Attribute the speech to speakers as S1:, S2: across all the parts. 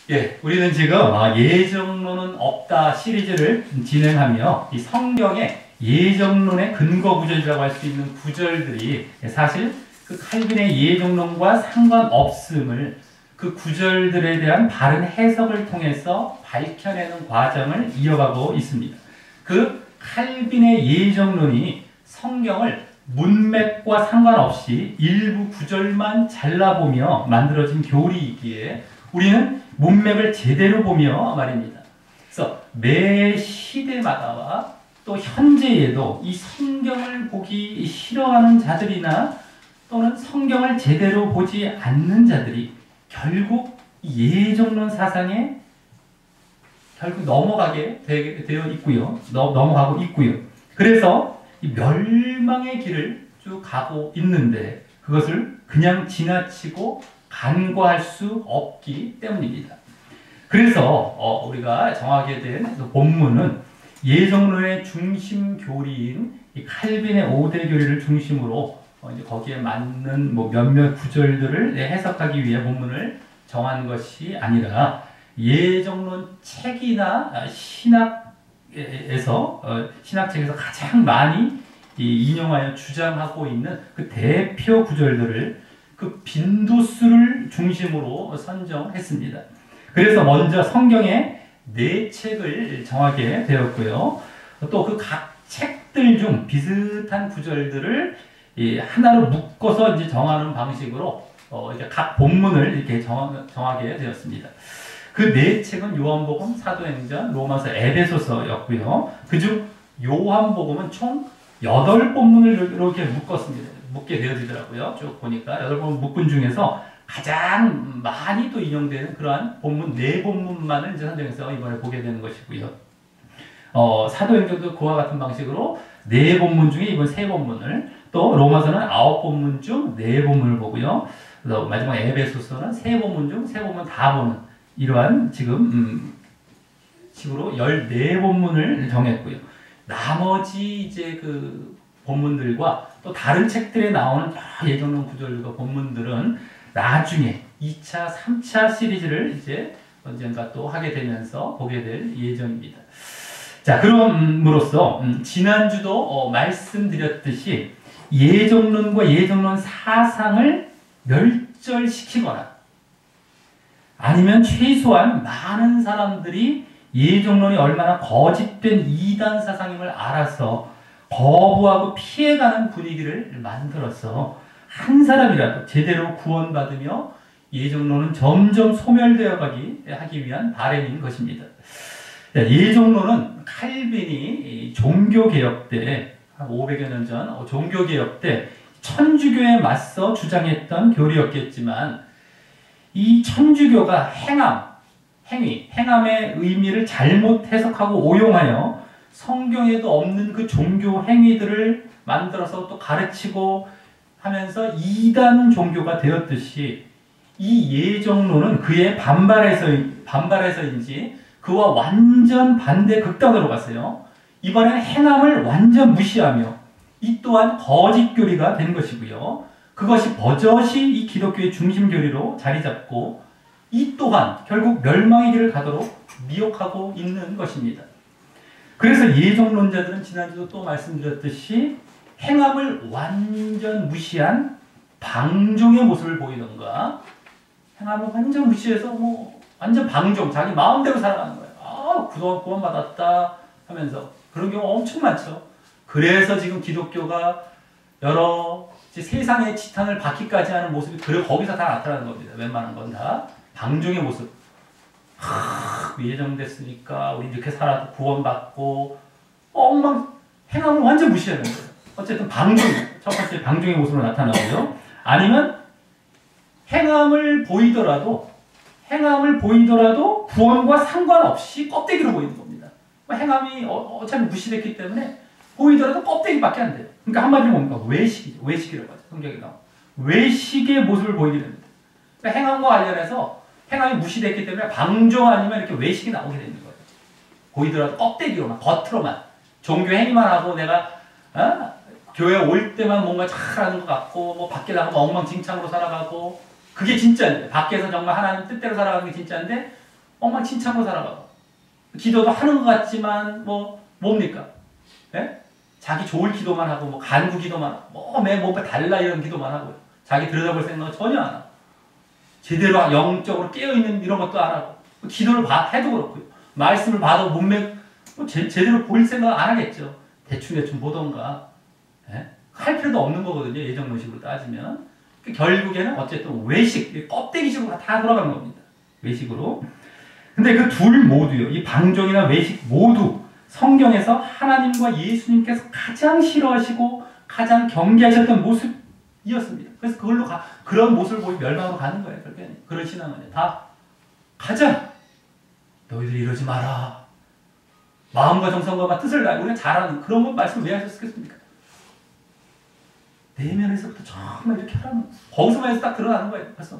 S1: 예, 우리는 지금 예정론은 없다 시리즈를 진행하며 이 성경의 예정론의 근거 구절이라고 할 수 있는 구절들이 사실 그 칼빈의 예정론과 상관없음을 그 구절들에 대한 바른 해석을 통해서 밝혀내는 과정을 이어가고 있습니다. 그 칼빈의 예정론이 성경을 문맥과 상관없이 일부 구절만 잘라보며 만들어진 교리이기에 우리는 문맥을 제대로 보며 말입니다. 그래서 매 시대마다와 또 현재에도 이 성경을 보기 싫어하는 자들이나 또는 성경을 제대로 보지 않는 자들이 결국 예정론 사상에 결국 넘어가게 되어 있고요. 넘어가고 있고요. 그래서 이 멸망의 길을 쭉 가고 있는데 그것을 그냥 지나치고 간과할 수 없기 때문입니다. 그래서 우리가 정하게 된 본문은 예정론의 중심 교리인 이 칼빈의 5대 교리를 중심으로 이제 거기에 맞는 몇몇 구절들을 해석하기 위해 본문을 정한 것이 아니라 예정론 책이나 신학책에서 가장 많이 인용하여 주장하고 있는 그 대표 구절들을 그 빈도수를 중심으로 선정했습니다. 그래서 먼저 성경의 4책을 정하게 되었고요. 또 그 각 책들 중 비슷한 구절들을 하나로 묶어서 이제 정하는 방식으로 이제 각 본문을 이렇게 정하게 되었습니다. 그 4책은 요한복음, 사도행전, 로마서, 에베소서였고요. 그중 요한복음은 총 8본문을 이렇게 묶게 되어지더라고요. 쭉 보니까 8본 묶은 중에서 가장 많이 또 인용되는 그러한 본문 4본문만을 이제 선정해서 이번에 보게 되는 것이고요. 사도행전도 그와 같은 방식으로 4본문 중에 이번 3본문을, 또 로마서는 9본문 중 4본문을 보고요. 마지막 에베소서는 3본문 중 3본문 다 보는 이러한 지금 식으로 14본문을 정했고요. 나머지 이제 그 본문들과 또 다른 책들에 나오는 예정론 구절과 본문들은 나중에 2차, 3차 시리즈를 이제 언젠가 또 하게 되면서 보게 될 예정입니다. 자, 그럼으로써 지난주도 말씀드렸듯이 예정론과 예정론 사상을 멸절시키거나 아니면 최소한 많은 사람들이 예정론이 얼마나 거짓된 이단 사상임을 알아서 거부하고 피해가는 분위기를 만들어서 한 사람이라도 제대로 구원받으며 예정론은 점점 소멸되어 하기 위한 바람인 것입니다. 예정론은 칼빈이 종교개혁 때, 한 500여 년 전 종교개혁 때 천주교에 맞서 주장했던 교리였겠지만 이 천주교가 행함의 의미를 잘못 해석하고 오용하여 성경에도 없는 그 종교 행위들을 만들어서 또 가르치고 하면서 이단 종교가 되었듯이 이 예정론은 그에 반발해서인지 그와 완전 반대 극단으로 갔어요. 이번에는 행함을 완전 무시하며 이 또한 거짓 교리가 된 것이고요. 그것이 버젓이 이 기독교의 중심 교리로 자리 잡고 이 또한 결국 멸망의 길을 가도록 미혹하고 있는 것입니다. 그래서 예정론자들은 지난주도 또 말씀드렸듯이 행함을 완전 무시한 방종의 모습을 보이던가 행함을 완전 무시해서 완전 방종, 자기 마음대로 살아가는 거예요. 그동안 구원받았다 하면서 그런 경우 엄청 많죠. 그래서 지금 기독교가 여러 세상의 지탄을 받기까지 하는 모습이 거기서 다 나타나는 겁니다. 웬만한 건 다 방종의 모습. 예정됐으니까 우리 이렇게 살아도 구원받고 행함을 완전 무시하는 거예요. 어쨌든 첫 번째 방종의 모습으로 나타나고요. 아니면 행함을 보이더라도 구원과 상관없이 껍데기로 보이는 겁니다. 행함이 어차피 무시됐기 때문에 보이더라도 껍데기밖에 안 돼요. 그러니까 한마디로 뭡니까? 외식이라고 하죠. 성경에 나오는 외식의 모습을 보이게 됩니다. 그러니까 행함과 관련해서 행함이 무시됐기 때문에 방종 아니면 이렇게 외식이 나오게 되는 거예요. 보이더라도 껍데기로만, 겉으로만 종교 행위만 하고 내가 교회 올 때만 뭔가 잘하는 것 같고 밖에 나가면 엉망진창으로 살아가고 그게 진짜인데 밖에서 정말 하나님 뜻대로 살아가는 게 진짜인데 엉망진창으로 살아가고 기도도 하는 것 같지만 뭡니까? 예? 자기 좋을 기도만 하고 간구 기도만 하고 뭔가 달라 이런 기도만 하고요. 자기 들여다볼 생각은 전혀 안 하고 제대로 영적으로 깨어있는 이런 것도 안 하고 기도를 해도 그렇고요. 말씀을 봐도 제대로 볼 생각 안 하겠죠. 대충 보던가 할 필요도 없는 거거든요. 예정론식으로 따지면. 결국에는 어쨌든 외식, 껍데기식으로 다 돌아가는 겁니다. 외식으로. 근데 그 둘 모두요. 이 방종이나 외식 모두 성경에서 하나님과 예수님께서 가장 싫어하시고 가장 경계하셨던 모습이었습니다. 그래서 그런 모습을 보고 멸망으로 가는 거예요. 그런 신앙은 다 가자. 너희들이 이러지 마라. 마음과 정성과 뜻을 알고 우리가 잘하는 그런 것 말씀을 왜 하셨겠습니까? 내면에서부터 정말 이렇게 하라는 거기서만 해서 딱 드러나는 거예요. 그래서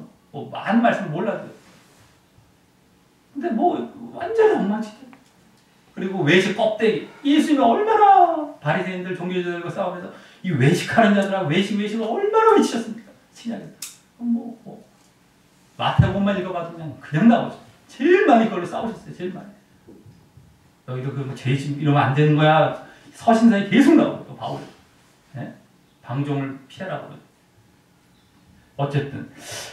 S1: 많은 말씀을 몰라도 근데 완전히 엉망진창. 그리고 외식 껍데기. 예수님이 얼마나 바리새인들 종교자들과 싸우면서 이 외식하는 자들하고 외식을 얼마나 외치셨습니까? 신약에서. 마태복음만 읽어봐도 그냥 나오죠. 제일 많이 그걸로 싸우셨어요. 제일 많이. 너희도 그런 거 죄짓 이러면 안 되는 거야. 서신서에 계속 나오고 바울. 네? 방종을 피하라고. 어쨌든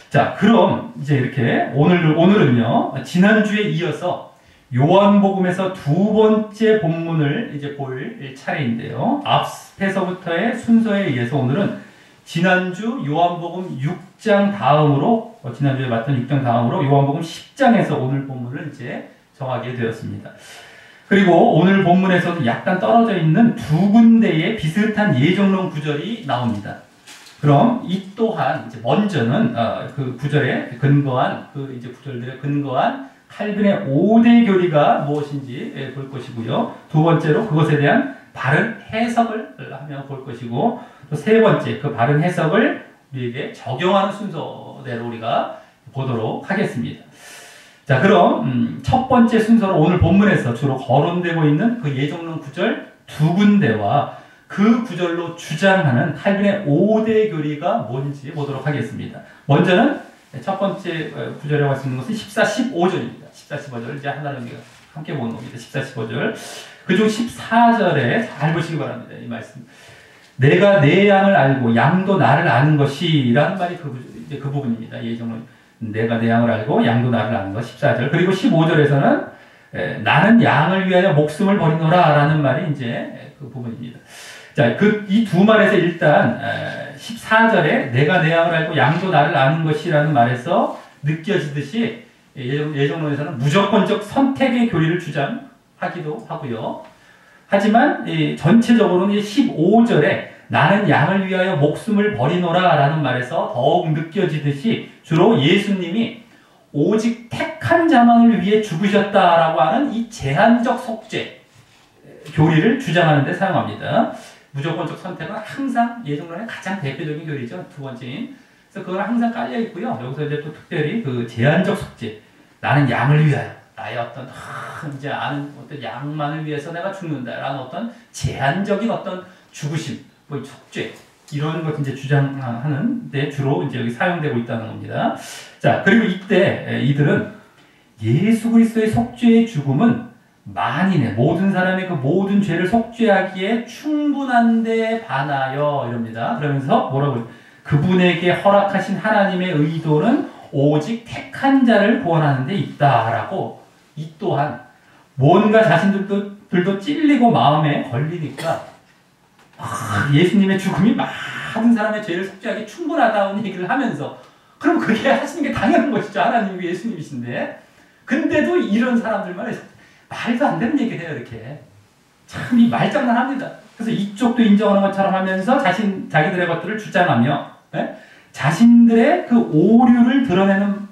S1: 자 그럼 이제 이렇게 오늘은요 지난주에 이어서 요한복음에서 두 번째 본문을 이제 볼 차례인데요. 앞에서부터의 순서에 의해서 오늘은 지난주 요한복음 6장 다음으로 지난주에 봤던 6장 다음으로 요한복음 10장에서 오늘 본문을 이제 정하게 되었습니다. 그리고 오늘 본문에서도 약간 떨어져 있는 두 군데의 비슷한 예정론 구절이 나옵니다. 그럼 이 또한 이제 먼저는 그 구절에 근거한 이제 구절들에 근거한 칼빈의 5대 교리가 무엇인지 볼 것이고요. 두 번째로 그것에 대한 바른 해석을 하며 볼 것이고 또 세 번째 그 바른 해석을 우리에게 적용하는 순서대로 우리가 보도록 하겠습니다. 자, 그럼 첫 번째 순서로 오늘 본문에서 주로 거론되고 있는 그 예정론 구절 두 군데와 그 구절로 주장하는 칼빈의 5대 교리가 뭔지 보도록 하겠습니다. 먼저는 첫 번째 구절에 할 수 있는 것은 14, 15절입니다. 14, 15절 이제 하나를 함께 보는 겁니다. 14, 15절. 그중 14절에 잘 보시기 바랍니다. 이 말씀. 내가 내 양을 알고 양도 나를 아는 것이라는 말이 그 부분입니다. 예정론. 내가 내 양을 알고 양도 나를 아는 것 14절. 그리고 15절에서는 나는 양을 위하여 목숨을 버리노라 라는 말이 이제 그 부분입니다. 자, 이 두 말에서 일단 14절에 내가 내 양을 알고 양도 나를 아는 것이라는 말에서 느껴지듯이 예정론에서는 무조건적 선택의 교리를 주장하기도 하고요. 하지만 전체적으로는 15절에 나는 양을 위하여 목숨을 버리노라 라는 말에서 더욱 느껴지듯이 주로 예수님이 오직 택한 자만을 위해 죽으셨다라고 하는 이 제한적 속죄 교리를 주장하는 데 사용합니다. 무조건적 선택은 항상 예정론의 가장 대표적인 교리죠. 두 번째인. 그래서 그건 항상 깔려 있고요. 여기서 이제 또 특별히 그 제한적 속죄. 나는 양을 위하여. 나의 어떤, 이제 아는 어떤 양만을 위해서 내가 죽는다라는 어떤 제한적인 어떤 죽으심, 속죄. 이런 것 이제 주장하는 데 주로 이제 여기 사용되고 있다는 겁니다. 자, 그리고 이때 이들은 예수 그리스도의 속죄의 죽음은 만인의 모든 사람의 그 모든 죄를 속죄하기에 충분한데 반하여 이럽니다. 그러면서 뭐라고 그분에게 허락하신 하나님의 의도는 오직 택한 자를 구원하는 데 있다라고 이 또한 뭔가 자신들도 찔리고 마음에 걸리니까 예수님의 죽음이 많은 사람의 죄를 속죄하기 충분하다는 얘기를 하면서 그럼 그게 하시는 게 당연한 것이죠. 하나님이 예수님이신데 근데도 이런 사람들만 해서 말도 안 되는 얘기를 해요. 이렇게 참 이 말장난합니다. 그래서 이쪽도 인정하는 것처럼 하면서 자기들의 것들을 주장하며 자신들의 그 오류를 드러내는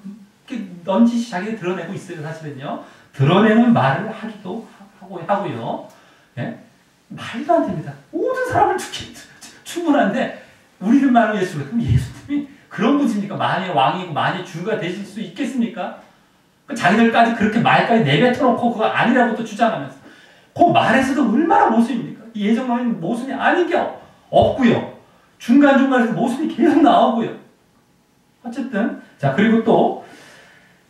S1: 넌지시 자기들이 드러내고 있어요. 사실은요. 드러내는 말을 하기도 하고요. 말도 안 됩니다. 모든 사람을 죽기 충분한데 우리를 말하는 예수를 그럼 예수님이 그런 분이십니까? 만의 왕이고 만의 주가 되실 수 있겠습니까? 자기들까지 그렇게 말까지 내뱉어놓고 그거 아니라고 또 주장하면서 그 말에서도 얼마나 모순입니까? 이 예정론은 모순이 아닌 게 없고요. 중간중간에서 모순이 계속 나오고요. 어쨌든 자 그리고 또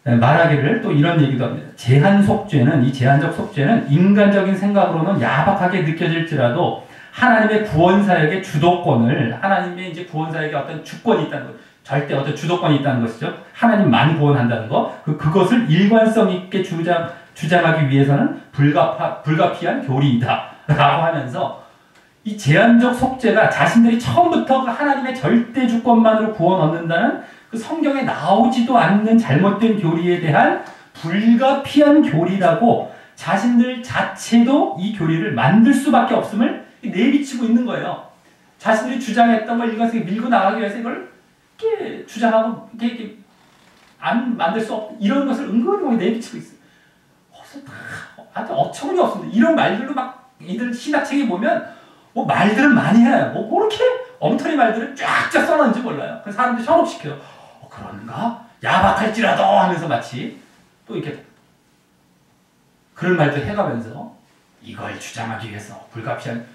S1: 말하기를 또 이런 얘기도 합니다. 제한 속죄는, 이 제한적 속죄는 인간적인 생각으로는 야박하게 느껴질지라도 하나님의 구원사역의 주도권을, 하나님의 이제 구원사역에 어떤 주권이 있다는 것, 절대 어떤 주도권이 있다는 것이죠. 하나님만 구원한다는 것, 그것을 일관성 있게 주장하기 위해서는 불가피한 교리이다 라고 하면서, 이 제한적 속죄가 자신들이 처음부터 그 하나님의 절대 주권만으로 구원 얻는다는 그 성경에 나오지도 않는 잘못된 교리에 대한 불가피한 교리라고 자신들 자체도 이 교리를 만들 수밖에 없음을 내비치고 있는 거예요. 자신들이 주장했던 걸 이것을 밀고 나가기 위해서 이걸 이렇게 주장하고 이렇게 안 만들 수 없, 이런 것을 은근히 내비치고 있어요. 그래서 아주 어처구니 없습니다. 이런 말들로 막 이들 신학책에 보면 뭐 말들은 많이 해요. 뭐 그렇게 엉터리 말들을 쫙쫙 써놨는지 몰라요. 그래서 사람들이 현혹시켜요. 그런가? 야박할지라도 하면서 마치 또 이렇게 그런 말도 해가면서 이걸 주장하기 위해서 불가피한,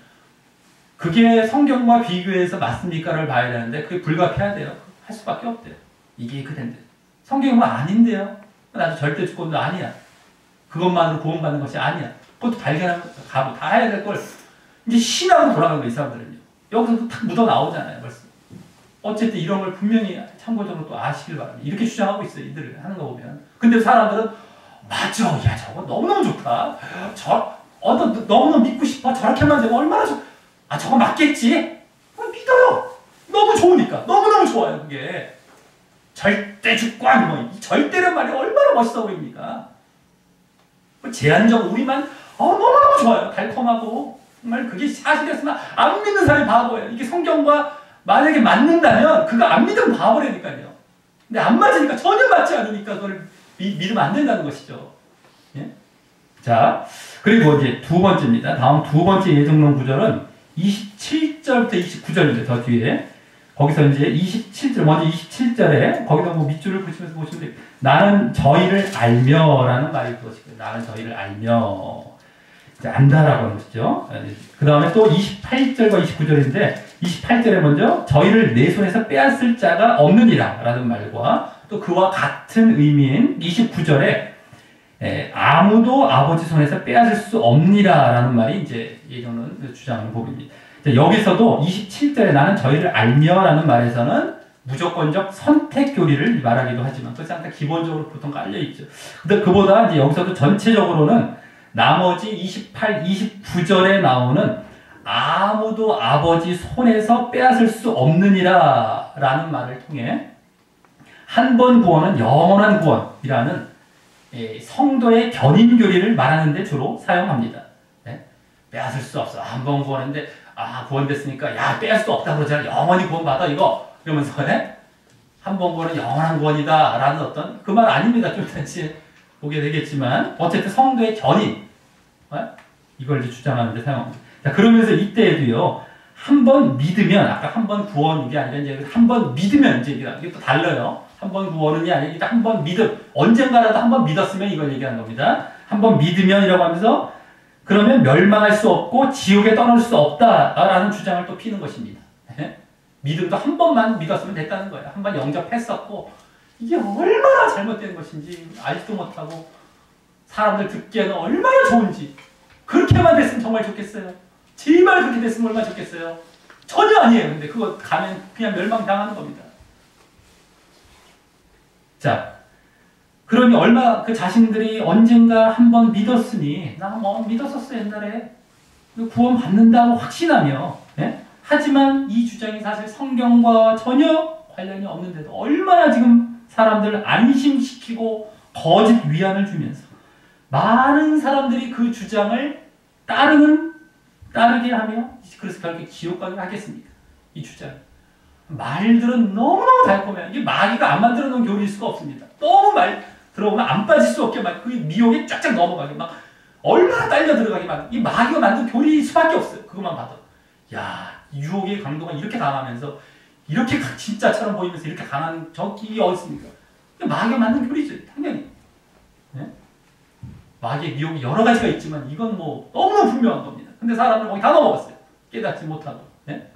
S1: 그게 성경과 비교해서 맞습니까를 봐야 되는데 그게 불가피하대요. 할 수밖에 없대요. 이게 그댄데 성경이 뭐 아닌데요. 나도 절대 주권도 아니야. 그것만으로 구원받는 것이 아니야. 그것도 발견하면 가고 다 해야 될 걸 이제 신앙으로 돌아가는 거예요. 이 사람들은요. 여기서도 탁 묻어 나오잖아요. 벌써. 어쨌든 이런 걸 분명히 참고적으로 또 아시길 바랍니다. 이렇게 주장하고 있어요. 이들을 하는 거 보면. 근데 사람들은 맞아. 야 저거 너무너무 좋다. 너무너무 믿고 싶어. 저렇게만 되면 얼마나 저거 맞겠지? 믿어요. 너무 좋으니까. 너무너무 좋아요. 그게. 절대 주권, 뭐, 이 절대란 말이 얼마나 멋있어 보입니까? 제한적 우리만, 너무너무 좋아요. 달콤하고. 정말 그게 사실이었으면 안 믿는 사람이 바보예요. 이게 성경과 만약에 맞는다면 그거 안 믿으면 바보라니까요. 근데 안 맞으니까, 전혀 맞지 않으니까 그걸 믿으면 안 된다는 것이죠. 예? 자, 그리고 이제 두 번째입니다. 다음 두 번째 예정론 구절은 27절부터 29절인데 더 뒤에. 거기서 이제 27절, 먼저 27절에 거기다 뭐 밑줄을 붙이면서 보시면 돼요. 나는 저희를 알며라는 말이 그것이고요. 나는 저희를 알며. 이제 안다라고 하는 것이죠. 그 다음에 또 28절과 29절인데 28절에 먼저 저희를 내 손에서 빼앗을 자가 없느니라 라는 말과 또 그와 같은 의미인 29절에 아무도 아버지 손에서 빼앗을 수 없니라 라는 말이 이제 예정론 주장하는 부분입니다. 여기서도 27절에 나는 저희를 알며 라는 말에서는 무조건적 선택 교리를 말하기도 하지만 그것이 항상 기본적으로 보통 깔려있죠. 근데 그보다 이제 여기서도 전체적으로는 나머지 28, 29절에 나오는 아무도 아버지 손에서 빼앗을 수 없느니라 라는 말을 통해 한 번 구원은 영원한 구원이라는 성도의 견인 교리를 말하는 데 주로 사용합니다. 네? 빼앗을 수 없어. 한 번 구원했는데 구원됐으니까 야 빼앗을 수 없다 그러잖아. 영원히 구원받아 이거. 이러면서 한 번 구원은 영원한 구원이다 라는 어떤 그 말 아닙니다. 좀 다시 보게 되겠지만 어쨌든 성도의 견인 이걸 이제 주장하는 데 사용합니다. 자, 그러면서 이때에도요. 한 번 믿으면 아까 한 번 구원 이게 아니라 이제 한 번 믿으면 이제 이게 또 달라요. 한 번 구원은이 아니라 한 번 믿음 언젠가라도 한 번 믿었으면 이걸 얘기하는 겁니다. 한 번 믿으면이라고 하면서 그러면 멸망할 수 없고 지옥에 떠날 수 없다라는 주장을 또 피는 것입니다. 믿음도 한 번만 믿었으면 됐다는 거예요. 한 번 영접했었고 이게 얼마나 잘못된 것인지 알지도 못하고 사람들 듣기에는 얼마나 좋은지 그렇게만 됐으면 정말 좋겠어요. 제발 그렇게 됐으면 얼마나 좋겠어요. 전혀 아니에요. 근데 그거 가면 그냥 멸망당하는 겁니다. 자, 그러니 얼마 그 자신들이 언젠가 한 번 믿었으니 나 뭐 믿었었어 옛날에 구원 받는다고 확신하며 하지만 이 주장이 사실 성경과 전혀 관련이 없는데도 얼마나 지금 사람들을 안심시키고 거짓 위안을 주면서 많은 사람들이 그 주장을 따르게 하며 그래서 결국 지옥 가게 하겠습니까? 이 주장. 말들은 너무너무 달콤해요. 이게 마귀가 안 만들어 놓은 교리일 수가 없습니다. 너무 말 들어보면 안 빠질 수 없게 막 그 미혹에 쫙쫙 넘어가게 막 얼마나 딸려 들어가게 막 이 마귀가 만든 교리일 수밖에 없어요. 그것만 봐도. 야, 유혹의 강도가 이렇게 강하면서 이렇게 진짜처럼 보이면서 이렇게 강한 적이 어디 있습니까? 마귀가 만든 교리죠. 당연히. 네? 마귀의 미혹이 여러 가지가 있지만 이건 뭐 너무너무 분명한 겁니다. 근데 사람들은 거기 다 넘어갔어요. 깨닫지 못하고. 네?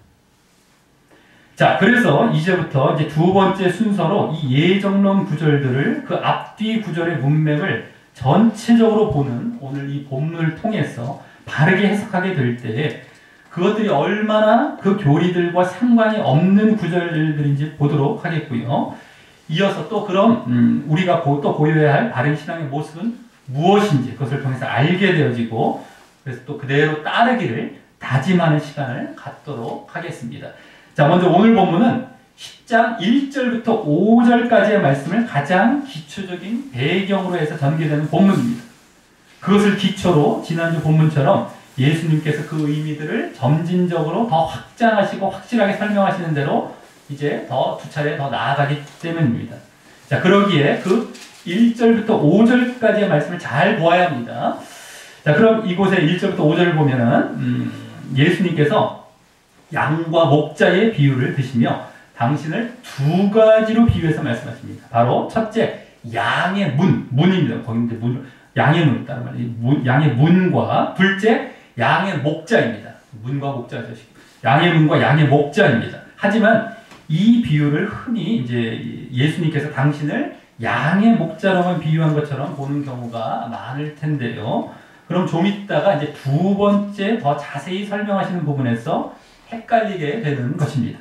S1: 자, 그래서 이제부터 이제 두 번째 순서로 이 예정론 구절들을 그 앞뒤 구절의 문맥을 전체적으로 보는 오늘 이 본문을 통해서 바르게 해석하게 될 때 그것들이 얼마나 그 교리들과 상관이 없는 구절들인지 보도록 하겠고요. 이어서 또 그럼 우리가 또 보여야 할 바른 신앙의 모습은 무엇인지 그것을 통해서 알게 되어지고 그래서 또 그대로 따르기를 다짐하는 시간을 갖도록 하겠습니다. 자, 먼저 오늘 본문은 10장 1절부터 5절까지의 말씀을 가장 기초적인 배경으로 해서 전개되는 본문입니다. 그것을 기초로 지난주 본문처럼 예수님께서 그 의미들을 점진적으로 더 확장하시고 확실하게 설명하시는 대로 이제 더 두 차례 더 나아가기 때문입니다. 자, 그러기에 그 1절부터 5절까지의 말씀을 잘 보아야 합니다. 자, 그럼 이곳에 1절부터 5절을 보면은 예수님께서 양과 목자의 비유를 드시며 당신을 두 가지로 비유해서 말씀하십니다. 바로 첫째, 양의 문입니다. 거기 이제 양의 문, 다른 말로 양의 문과 둘째, 양의 목자입니다. 문과 목자죠. 양의 문과 양의 목자입니다. 하지만 이 비유를 흔히 이제 예수님께서 당신을 양의 목자로만 비유한 것처럼 보는 경우가 많을 텐데요. 그럼 좀 이따가 이제 두 번째 더 자세히 설명하시는 부분에서 헷갈리게 되는 것입니다.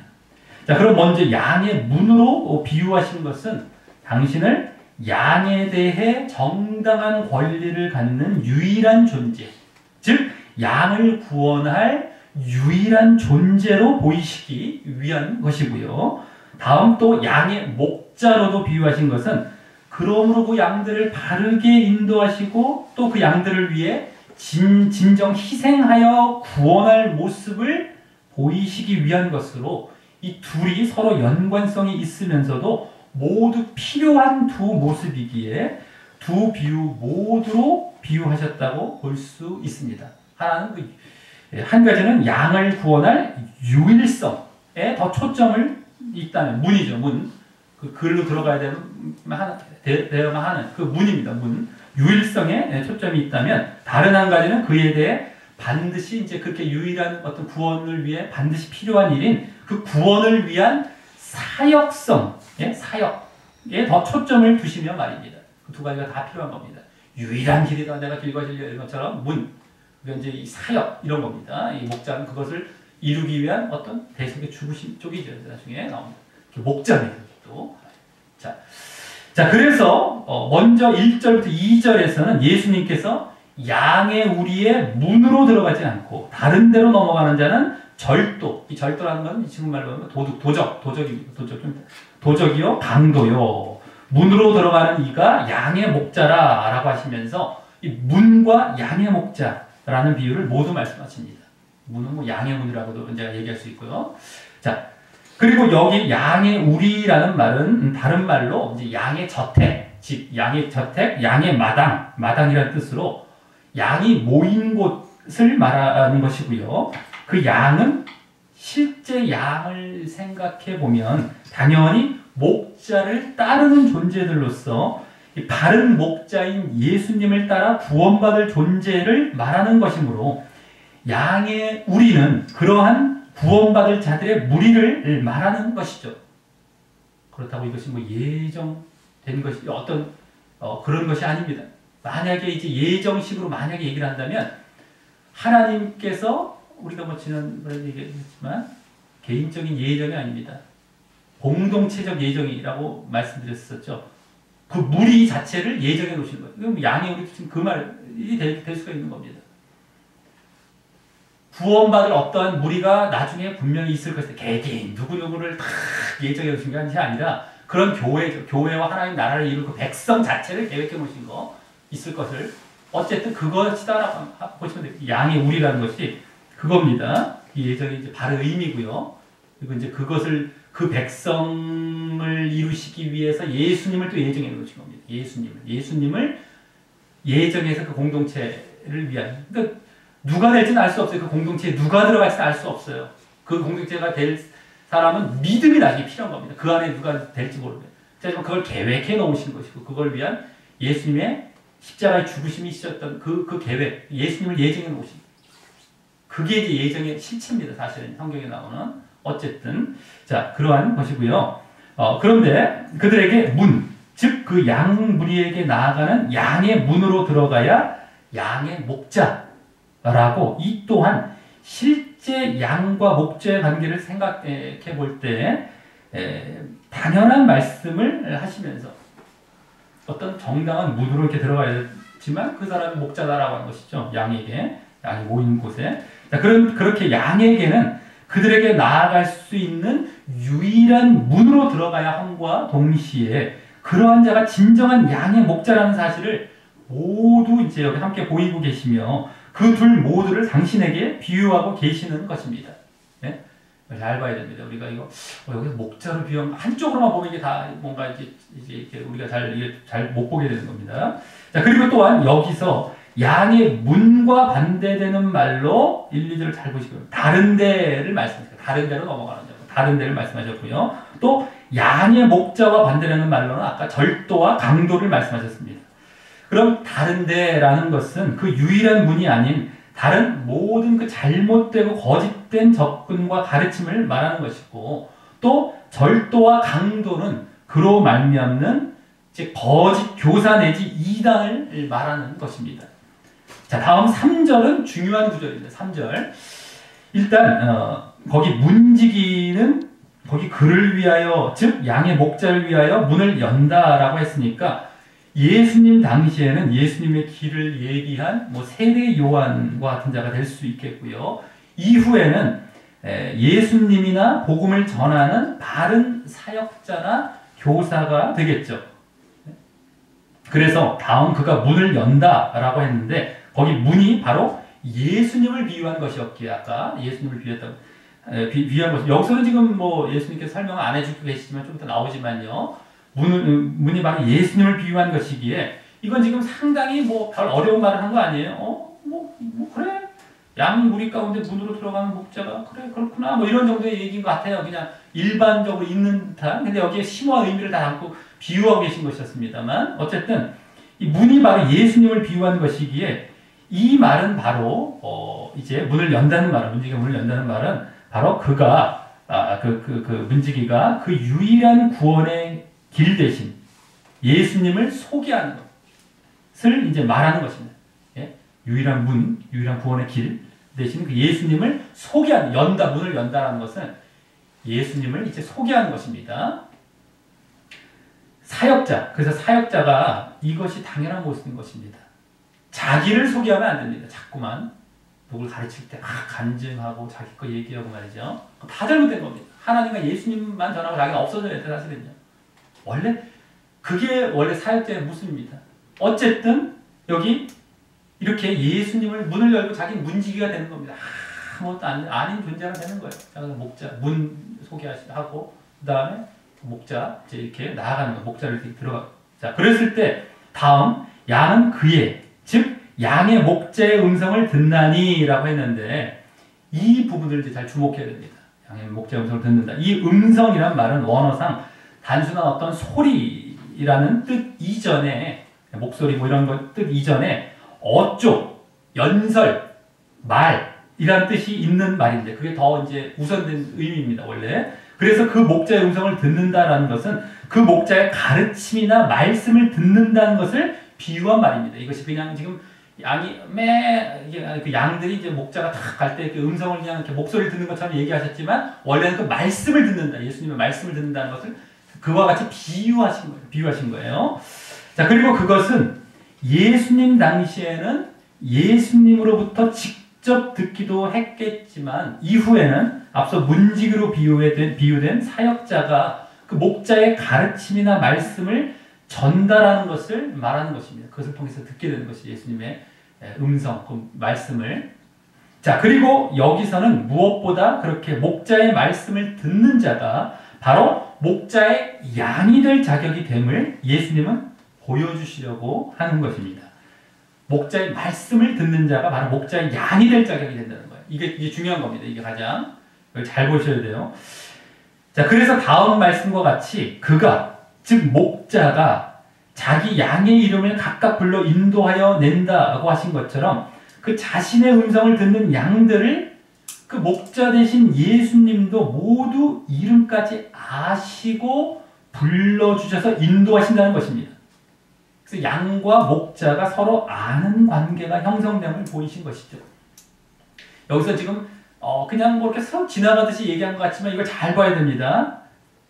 S1: 자, 그럼 먼저 양의 문으로 비유하신 것은 당신을 양에 대해 정당한 권리를 갖는 유일한 존재, 즉 양을 구원할 유일한 존재로 보이시기 위한 것이고요. 다음 또 양의 목자로도 비유하신 것은 그러므로 그 양들을 바르게 인도하시고 또 그 양들을 위해 진정 희생하여 구원할 모습을 보이시기 위한 것으로 이 둘이 서로 연관성이 있으면서도 모두 필요한 두 모습이기에 두 비유 모두로 비유하셨다고 볼 수 있습니다. 하나는 한 가지는 양을 구원할 유일성에 더 초점을 있다는 문이죠. 문. 그 글로 들어가야 되어야만 하는 그 문입니다. 문. 유일성에 초점이 있다면 다른 한 가지는 그에 대해 반드시 이제 그렇게 유일한 어떤 구원을 위해 반드시 필요한 일인 그 구원을 위한 사역성, 사역에 더 초점을 두시며 말입니다. 그 두 가지가 다 필요한 겁니다. 유일한 길이다 내가 길과 진리가 이런 것처럼 문, 그게 이제 이 사역 이런 겁니다. 이 목자는 그것을 이루기 위한 어떤 대속의 죽으심 쪽이죠. 나중에 나옵니다. 목자입니다. 또. 자, 그래서 먼저 1절부터 2절에서는 예수님께서 양의 우리의 문으로 들어가지 않고 다른 데로 넘어가는 자는 절도. 이 절도라는 건 지금 말로 하면 도적입니다. 도적이요, 강도요. 문으로 들어가는 이가 양의 목자라라고 하시면서 이 문과 양의 목자라는 비유를 모두 말씀하십니다. 문은 뭐 양의 문이라고도 이제 얘기할 수 있고요. 자, 그리고 여기 양의 우리라는 말은 다른 말로 이제 양의 저택, 즉 양의 저택, 양의 마당이라는 뜻으로 양이 모인 곳을 말하는 것이고요. 그 양은 실제 양을 생각해 보면 당연히 목자를 따르는 존재들로서 바른 목자인 예수님을 따라 구원받을 존재를 말하는 것이므로 양의 우리는 그러한 구원받을 자들의 무리를 말하는 것이죠. 그렇다고 이것이 뭐 예정된 것이 어떤 그런 것이 아닙니다. 만약에 이제 예정식으로 만약에 얘기를 한다면 하나님께서 우리가 뭐 지난번에 얘기했지만 개인적인 예정이 아닙니다. 공동체적 예정이라고 말씀드렸었죠. 그 무리 자체를 예정해 놓으신 거예요. 그럼 양의 우리 지금 그 말이 될 수가 있는 겁니다. 구원받을 어떠한 무리가 나중에 분명히 있을 것이다. 개개인 누구누구를 다 예정해 놓으신 것이 아니라 그런 교회와 하나님 나라를 이룰 그 백성 자체를 계획해 놓으신 거 있을 것을 어쨌든 그것이다라고 보시면 돼요. 양의 우리라는 것이 그겁니다. 이 예정이 이제 바른 의미고요. 그리고 이제 그것을 그 백성을 이루시기 위해서 예수님을 또 예정해 놓으신 겁니다. 예수님을 예정해서 그 공동체를 위한. 그러니까 누가 될지는 알 수 없어요. 그 공동체에 누가 들어갈지는 알 수 없어요. 그 공동체가 될 사람은 믿음이 나중에 필요한 겁니다. 그 안에 누가 될지 모르면. 하지만 그걸 계획해 놓으신 것이고 그걸 위한 예수님의 십자가의 죽으심이 있었던 그 계획, 예수님을 예정해 놓으신 그게 이제 예정의 실체입니다. 사실은 성경에 나오는 어쨌든 자 그러한 것이고요. 그런데 그들에게 문, 즉 그 양 무리에게 나아가는 양의 문으로 들어가야 양의 목자라고 이 또한 실제 양과 목자의 관계를 생각해 볼 때 당연한 말씀을 하시면서 어떤 정당한 문으로 이렇게 들어가야지만 그 사람이 목자다라고 하는 것이죠. 양이 모인 곳에. 자, 그렇게 양에게는 그들에게 나아갈 수 있는 유일한 문으로 들어가야 함과 동시에 그러한 자가 진정한 양의 목자라는 사실을 모두 이제 여기 함께 보이고 계시며 그 둘 모두를 당신에게 비유하고 계시는 것입니다. 네? 잘 봐야 됩니다. 우리가 이거 여기서 목자로 비유한 한쪽으로만 보면 이게 다 뭔가 이제 우리가 잘 못 보게 되는 겁니다. 자 그리고 또한 여기서 양의 문과 반대되는 말로 1, 2절을 잘 보시고요. 다른 데를 말씀하셨어요. 다른 데로 넘어가는 점. 다른 데를 말씀하셨고요. 또 양의 목자와 반대되는 말로는 아까 절도와 강도를 말씀하셨습니다. 그럼 다른 데라는 것은 그 유일한 문이 아닌 다른 모든 그 잘못되고 거짓된 접근과 가르침을 말하는 것이고 또 절도와 강도는 그로 말미암는 이제 거짓 교사 내지 이단을 말하는 것입니다. 자, 다음 3절은 중요한 구절입니다. 3절. 일단 거기 문지기는 거기 그를 위하여 즉 양의 목자를 위하여 문을 연다라고 했으니까 예수님 당시에는 예수님의 길을 얘기한 세례 요한과 같은 자가 될 수 있겠고요. 이후에는 예수님이나 복음을 전하는 바른 사역자나 교사가 되겠죠. 그래서 다음 그가 문을 연다라고 했는데 거기 문이 바로 예수님을 비유한 것이었기에 아까 예수님을 비유한 것이 여기서는 지금 예수님께서 설명을 안 해주고 계시지만 좀 이따 나오지만요. 문이 바로 예수님을 비유한 것이기에 이건 지금 상당히 별 어려운 말을 한 거 아니에요? 그래 양 무리 가운데 문으로 들어가는 목자가 그래 그렇구나 이런 정도의 얘기인 것 같아요. 그냥 일반적으로 있는 듯한 근데 여기에 심오한 의미를 다 담고 비유하고 계신 것이었습니다만 어쨌든 이 문이 바로 예수님을 비유한 것이기에 이 말은 바로 이제 문지기가 문을 연다는 말은 바로 그가 문지기가 그 유일한 구원의 길 대신 예수님을 소개하는 것을 이제 말하는 것입니다. 예? 유일한 문, 유일한 구원의 길 대신 그 예수님을 소개하는 문을 연다라는 것은 예수님을 이제 소개하는 것입니다. 사역자, 그래서 사역자가 이것이 당연한 모습인 것입니다. 자기를 소개하면 안 됩니다. 자꾸만 누굴 가르칠 때 간증하고 자기 거 얘기하고 말이죠. 다 잘못된 겁니다. 하나님과 예수님만 전하고 자기가 없어져야 돼 사실은요. 그게 원래 사역자의 모습입니다. 어쨌든 여기 이렇게 예수님을 문을 열고 자기 문지기가 되는 겁니다. 아무것도 아닌 존재가 되는 거예요. 목자 문 소개하고 그 다음에 목자 이제 이렇게 나아가는 거 목자를 이렇게 들어가. 자 그랬을 때 다음 양은 그의 즉 양의 목자의 음성을 듣나니라고 했는데 이 부분을 이제 잘 주목해야 됩니다. 양의 목자의 음성을 듣는다. 이 음성이란 말은 원어상 단순한 어떤 소리라는 뜻 이전에 목소리 이런 것 뜻 이전에 어쪽, 연설, 말이라는 뜻이 있는 말인데 그게 더 이제 우선된 의미입니다. 원래. 그래서 그 목자의 음성을 듣는다라는 것은 그 목자의 가르침이나 말씀을 듣는다는 것을 비유한 말입니다. 이것이 그냥 지금 그 양들이 이제 목자가 탁 갈 때 그 음성을 그냥 이렇게 목소리를 듣는 것처럼 얘기하셨지만 원래는 그 말씀을 듣는다. 예수님의 말씀을 듣는다는 것을 그와 같이 비유하신 거예요. 자, 그리고 그것은 예수님 당시에는 예수님으로부터 직접 듣기도 했겠지만 이후에는 앞서 문지기로 비유된 사역자가 그 목자의 가르침이나 말씀을 전달하는 것을 말하는 것입니다. 그것을 통해서 듣게 되는 것이 예수님의 음성, 그 말씀을. 자, 그리고 여기서는 무엇보다 그렇게 목자의 말씀을 듣는 자가 바로 목자의 양이 될 자격이 됨을 예수님은 보여주시려고 하는 것입니다. 목자의 말씀을 듣는 자가 바로 목자의 양이 될 자격이 된다는 거예요. 이게 중요한 겁니다. 이게 가장 이걸 잘 보셔야 돼요. 자, 그래서 다음 말씀과 같이 그가 즉 목자가 자기 양의 이름을 각각 불러 인도하여 낸다고 하신 것처럼 그 자신의 음성을 듣는 양들을 그 목자 되신 예수님도 모두 이름까지 아시고 불러주셔서 인도하신다는 것입니다. 그래서 양과 목자가 서로 아는 관계가 형성됨을 보이신 것이죠. 여기서 지금 그냥 뭐 이렇게 서 지나가듯이 얘기한 것 같지만 이걸 잘 봐야 됩니다.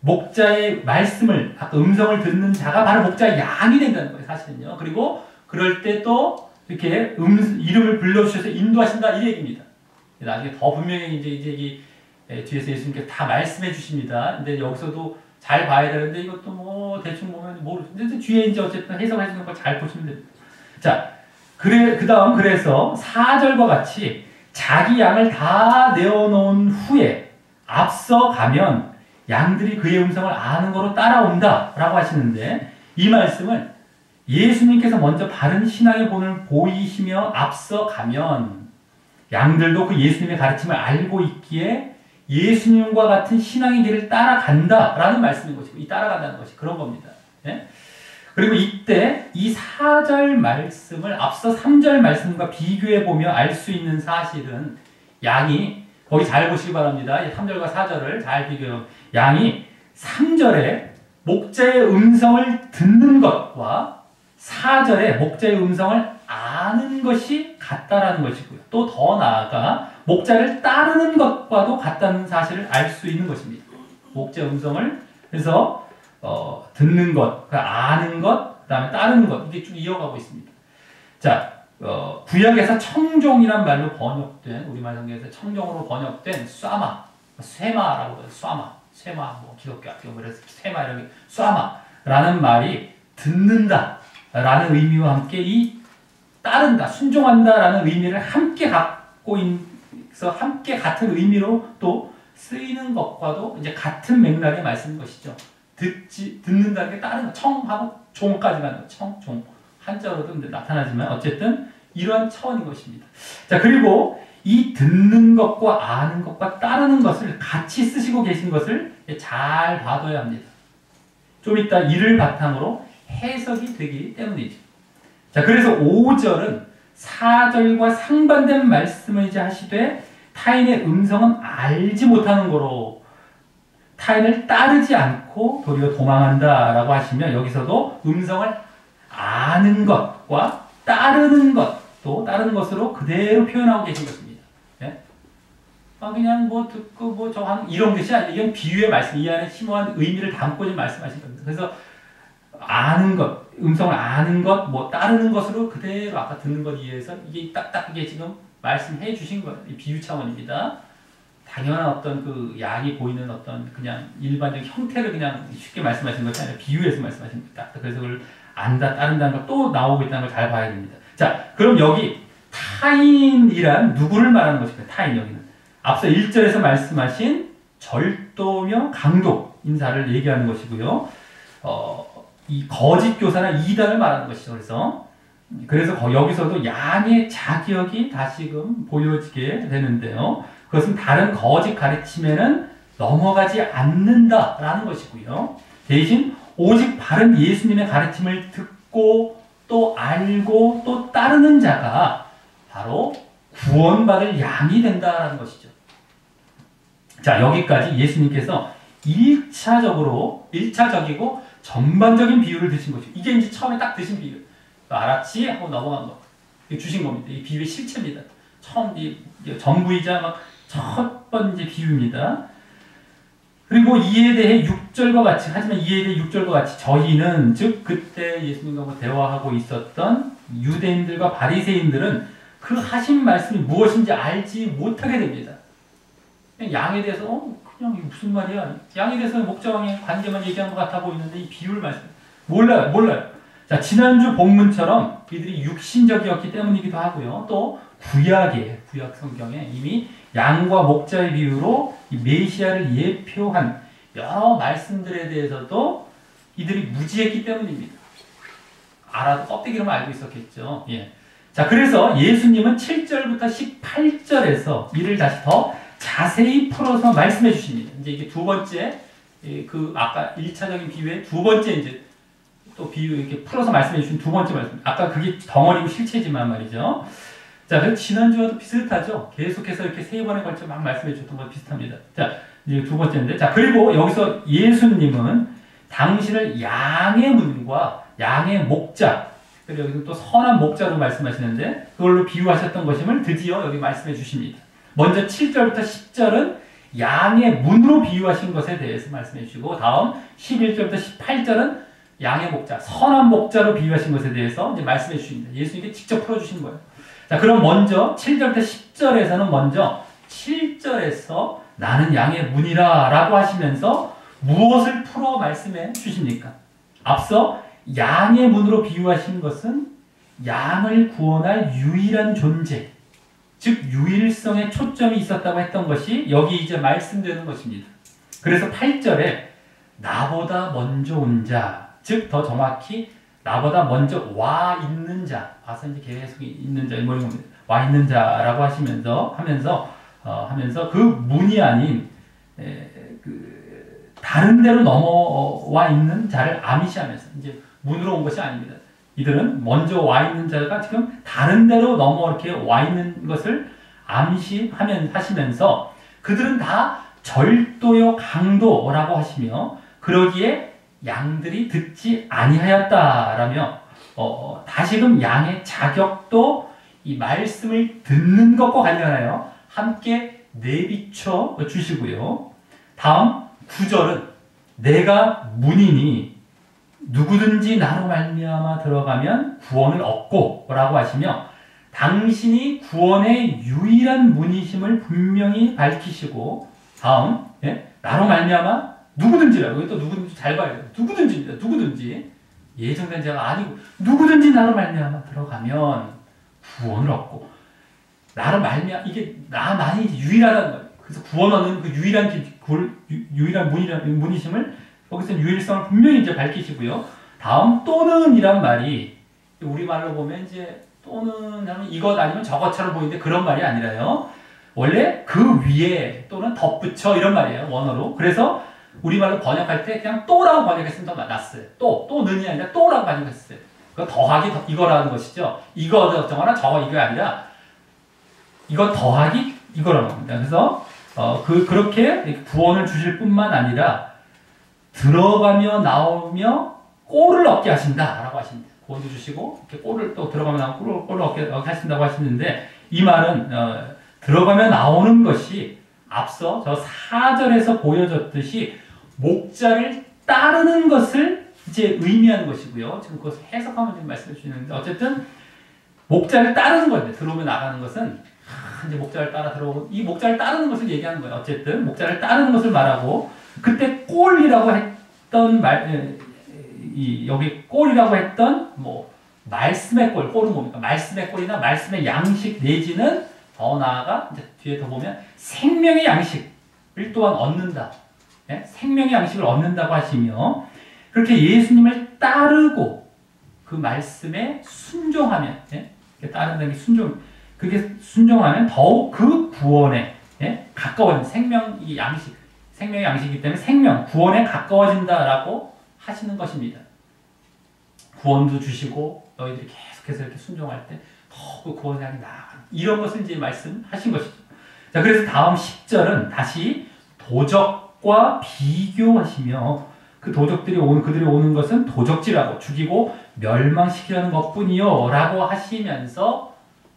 S1: 목자의 말씀을, 아까 음성을 듣는 자가 바로 목자의 양이 된다는 거예요, 사실은요. 그리고 그럴 때 또 이렇게 이름을 불러주셔서 인도하신다, 이 얘기입니다. 나중에 더 분명히 이제 뒤에서 예수님께서 다 말씀해 주십니다. 근데 여기서도 잘 봐야 되는데 이것도 뭐 대충 보면 모르는데 뒤에 이제 어쨌든 해석해 주는 거 잘 보시면 됩니다. 자, 그 다음 그래서 4절과 같이 자기 양을 다 내어놓은 후에 앞서 가면 양들이 그의 음성을 아는 거로 따라온다 라고 하시는데, 이 말씀을 예수님께서 먼저 바른 신앙의 본을 보이시며 앞서 가면 양들도 그 예수님의 가르침을 알고 있기에 예수님과 같은 신앙의 길을 따라간다라는 말씀인 것이고, 이 따라간다는 것이 그런 겁니다. 예? 그리고 이때 이 4절 말씀을 앞서 3절 말씀과 비교해 보며 알 수 있는 사실은, 양이 거기 잘 보시기 바랍니다. 3절과 4절을 잘 비교해요. 양이 3절에 목자의 음성을 듣는 것과 4절에 목자의 음성을 아는 것이 같다라는 것이고요. 또 더 나아가 목자를 따르는 것과도 같다는 사실을 알 수 있는 것입니다. 목자의 음성을 그래서 듣는 것, 아는 것, 그 다음에 따르는 것, 이게 쭉 이어가고 있습니다. 자, 구약에서 청종이란 말로 번역된, 우리말 성경에서 청종으로 번역된 쇠마라고 해요. 쇠마, 뭐 기독교 같은 거 그래서 쇠마 이렇게 쇠마라는 말이 듣는다 라는 의미와 함께 이 따른다, 순종한다 라는 의미를 함께 갖고 있어 함께 같은 의미로 또 쓰이는 것과도 이제 같은 맥락의 말씀인 것이죠. 듣는다는 게 따르는 거, 청하고 종까지 가는 거, 종. 한자로도 나타나지만 어쨌든 이러한 차원인 것입니다. 자, 그리고 이 듣는 것과 아는 것과 따르는 것을 같이 쓰시고 계신 것을 잘 봐둬야 합니다. 좀 이따 이를 바탕으로 해석이 되기 때문이죠. 자, 그래서 5절은 4절과 상반된 말씀을 이제 하시되 타인의 음성은 알지 못하는 거로 타인을 따르지 않고 도리어 도망한다 라고 하시면, 여기서도 음성을 아는 것과 따르는 것도 따르는 것으로 그대로 표현하고 계신 것입니다. 예? 그냥 뭐 듣고 뭐 저 하는 이런 것이 아니라 이건 비유의 말씀, 이 안에 심오한 의미를 담고 있는 말씀하신 겁니다. 그래서 아는 것, 음성을 아는 것, 뭐 따르는 것으로 그대로 아까 듣는 것 이해해서 이게 딱딱하게 지금 말씀해 주신 거예요. 이 비유 차원입니다. 당연한 어떤 그 양이 보이는 어떤 그냥 일반적인 형태를 그냥 쉽게 말씀하신 것이 아니라 비유해서 말씀하신 겁니다. 그래서 그걸 안다, 따른다는 걸 또 나오고 있다는 걸 잘 봐야 됩니다. 자, 그럼 여기 타인이란 누구를 말하는 것일까요? 타인, 여기는 앞서 1절에서 말씀하신 절도며 강도 인사를 얘기하는 것이고요. 이 거짓 교사나 이단을 말하는 것이죠. 그래서 여기서도 양의 자격이 다시금 보여지게 되는데요. 그것은 다른 거짓 가르침에는 넘어가지 않는다라는 것이고요. 대신 오직 바른 예수님의 가르침을 듣고 또 알고 또 따르는 자가 바로 구원받을 양이 된다는 것이죠. 자, 여기까지 예수님께서 1차적이고 전반적인 비유를 드신 거죠. 이게 이제 처음에 딱 드신 비유. 알았지? 하고 넘어간 거. 주신 겁니다. 이 비유의 실체입니다. 전부이자 막 첫 번째 비유입니다. 그리고 이에 대해 6절과 같이, 하지만 이에 대해 6절과 같이 저희는, 즉 그때 예수님과 대화하고 있었던 유대인들과 바리새인들은 그 하신 말씀이 무엇인지 알지 못하게 됩니다. 그냥 양에 대해서 그냥 이게 무슨 말이야? 양에 대해서 목자왕의 관계만 얘기한 것 같아 보이는데 이 비유를 몰라요. 자, 지난주 본문처럼 이들이 육신적이었기 때문이기도 하고요. 또 구약 성경에 이미 양과 목자의 비유로 이 메시아를 예표한 여러 말씀들에 대해서도 이들이 무지했기 때문입니다. 알아도 껍데기로만 알고 있었겠죠. 예. 자, 그래서 예수님은 7절부터 18절에서 이를 다시 더 자세히 풀어서 말씀해 주십니다. 이제 이게 두 번째, 그 아까 1차적인 비유의 두 번째 이제 또 비유 이렇게 풀어서 말씀해 주신 두 번째 말씀. 아까 그게 덩어리고 실체지만 말이죠. 자, 그 지난주와도 비슷하죠? 계속해서 이렇게 세 번에 걸쳐 막 말씀해 주셨던 것 비슷합니다. 자, 이제 두 번째인데. 자, 그리고 여기서 예수님은 당신을 양의 문과 양의 목자, 그리고 여기서 또 선한 목자로 말씀하시는데, 그걸로 비유하셨던 것임을 드디어 여기 말씀해 주십니다. 먼저 7절부터 10절은 양의 문으로 비유하신 것에 대해서 말씀해 주시고, 다음 11절부터 18절은 양의 목자, 선한 목자로 비유하신 것에 대해서 이제 말씀해 주십니다. 예수님께 직접 풀어주신 거예요. 자, 그럼 먼저 7절부터 10절에서는 먼저 7절에서 나는 양의 문이라 라고 하시면서 무엇을 풀어 말씀해 주십니까? 앞서 양의 문으로 비유하신 것은 양을 구원할 유일한 존재, 즉 유일성에 초점이 있었다고 했던 것이 여기 이제 말씀되는 것입니다. 그래서 8절에 나보다 먼저 온 자, 즉 더 정확히 나보다 먼저 와 있는 자, 와서 이제 계속 있는 자, 뭐 이런 겁니다. 와 있는 자라고 하면서 그 문이 아닌 다른 데로 넘어와 있는 자를 암시하면서 이제 문으로 온 것이 아닙니다. 이들은 먼저 와 있는 자가 지금 다른 데로 넘어 이렇게 와 있는 것을 하시면서 그들은 다 절도요 강도라고 하시며 그러기에 양들이 듣지 아니하였다라며 다시금 양의 자격도 이 말씀을 듣는 것과 관련하여 함께 내비쳐 주시고요. 다음 9절은 내가 문이니 누구든지 나로 말미암아 들어가면 구원을 얻고 라고 하시며 당신이 구원의 유일한 문이심을 분명히 밝히시고 다음 나로 말미암아 누구든지라고 여기 또 누구든지 잘 봐야 돼요. 누구든지입니다. 누구든지 예정된 자가 아니고 누구든지 나로 말미암아 들어가면 구원을 얻고 나로 말미암아 이게 나만이 유일하다는 거예요. 그래서 구원 얻는 그 유일한 문이심을 거기서 유일성을 분명히 이제 밝히시고요. 다음 또는 이란 말이 우리말로 보면 이제 또는 하면 이것 아니면 저것처럼 보이는데 그런 말이 아니라요. 원래 그 위에 또는 덧붙여 이런 말이에요. 원어로. 그래서 우리말로 번역할 때 그냥 또라고 번역했으면 더 낫어요. 또는이 아니라 또라고 번역했어요. 그러니까 더하기 이거라는 것이죠. 이거 정하나 저거 이거 아니라 이거 더하기 이거라는 겁니다. 그래서 그렇게 구원을 주실 뿐만 아니라 들어가며 나오며 꼴을 얻게 하신다라고 하십니다. 구원도 주시고 이렇게 꼴을 또 들어가며 나오고 꼴을 얻게 하신다고 하시는데 이 말은 들어가며 나오는 것이 앞서 저 4절에서 보여줬듯이 목자를 따르는 것을 이제 의미하는 것이고요. 지금 그것을 해석하면 지금 말씀해 주시는데 어쨌든 목자를 따르는 건데 들어오며 나가는 것은 이제 목자를 따라 들어오고 이 목자를 따르는 것을 얘기하는 거예요. 어쨌든 목자를 따르는 것을 말하고 그때 꼴이라고 했던 여기 꼴이라고 했던 뭐 말씀의 꼴은 뭡니까? 말씀의 꼴이나 말씀의 양식 내지는 더 나아가 이제 뒤에 더 보면 생명의 양식을 또한 얻는다. 생명의 양식을 얻는다고 하시며 그렇게 예수님을 따르고 그 말씀에 순종하면 따른다는 게 그게 순종하면 더욱 그 구원에 가까워진 생명의 양식이기 때문에 구원에 가까워진다라고 하시는 것입니다. 구원도 주시고 너희들이 계속해서 이렇게 순종할 때 더 그 구원의 향이 나아가는 이런 것을 이제 말씀하신 것이죠. 자, 그래서 다음 10절은 다시 도적과 비교하시며 그 그들이 오는 것은 도적질하고 죽이고 멸망시키려는 것뿐이요 라고 하시면서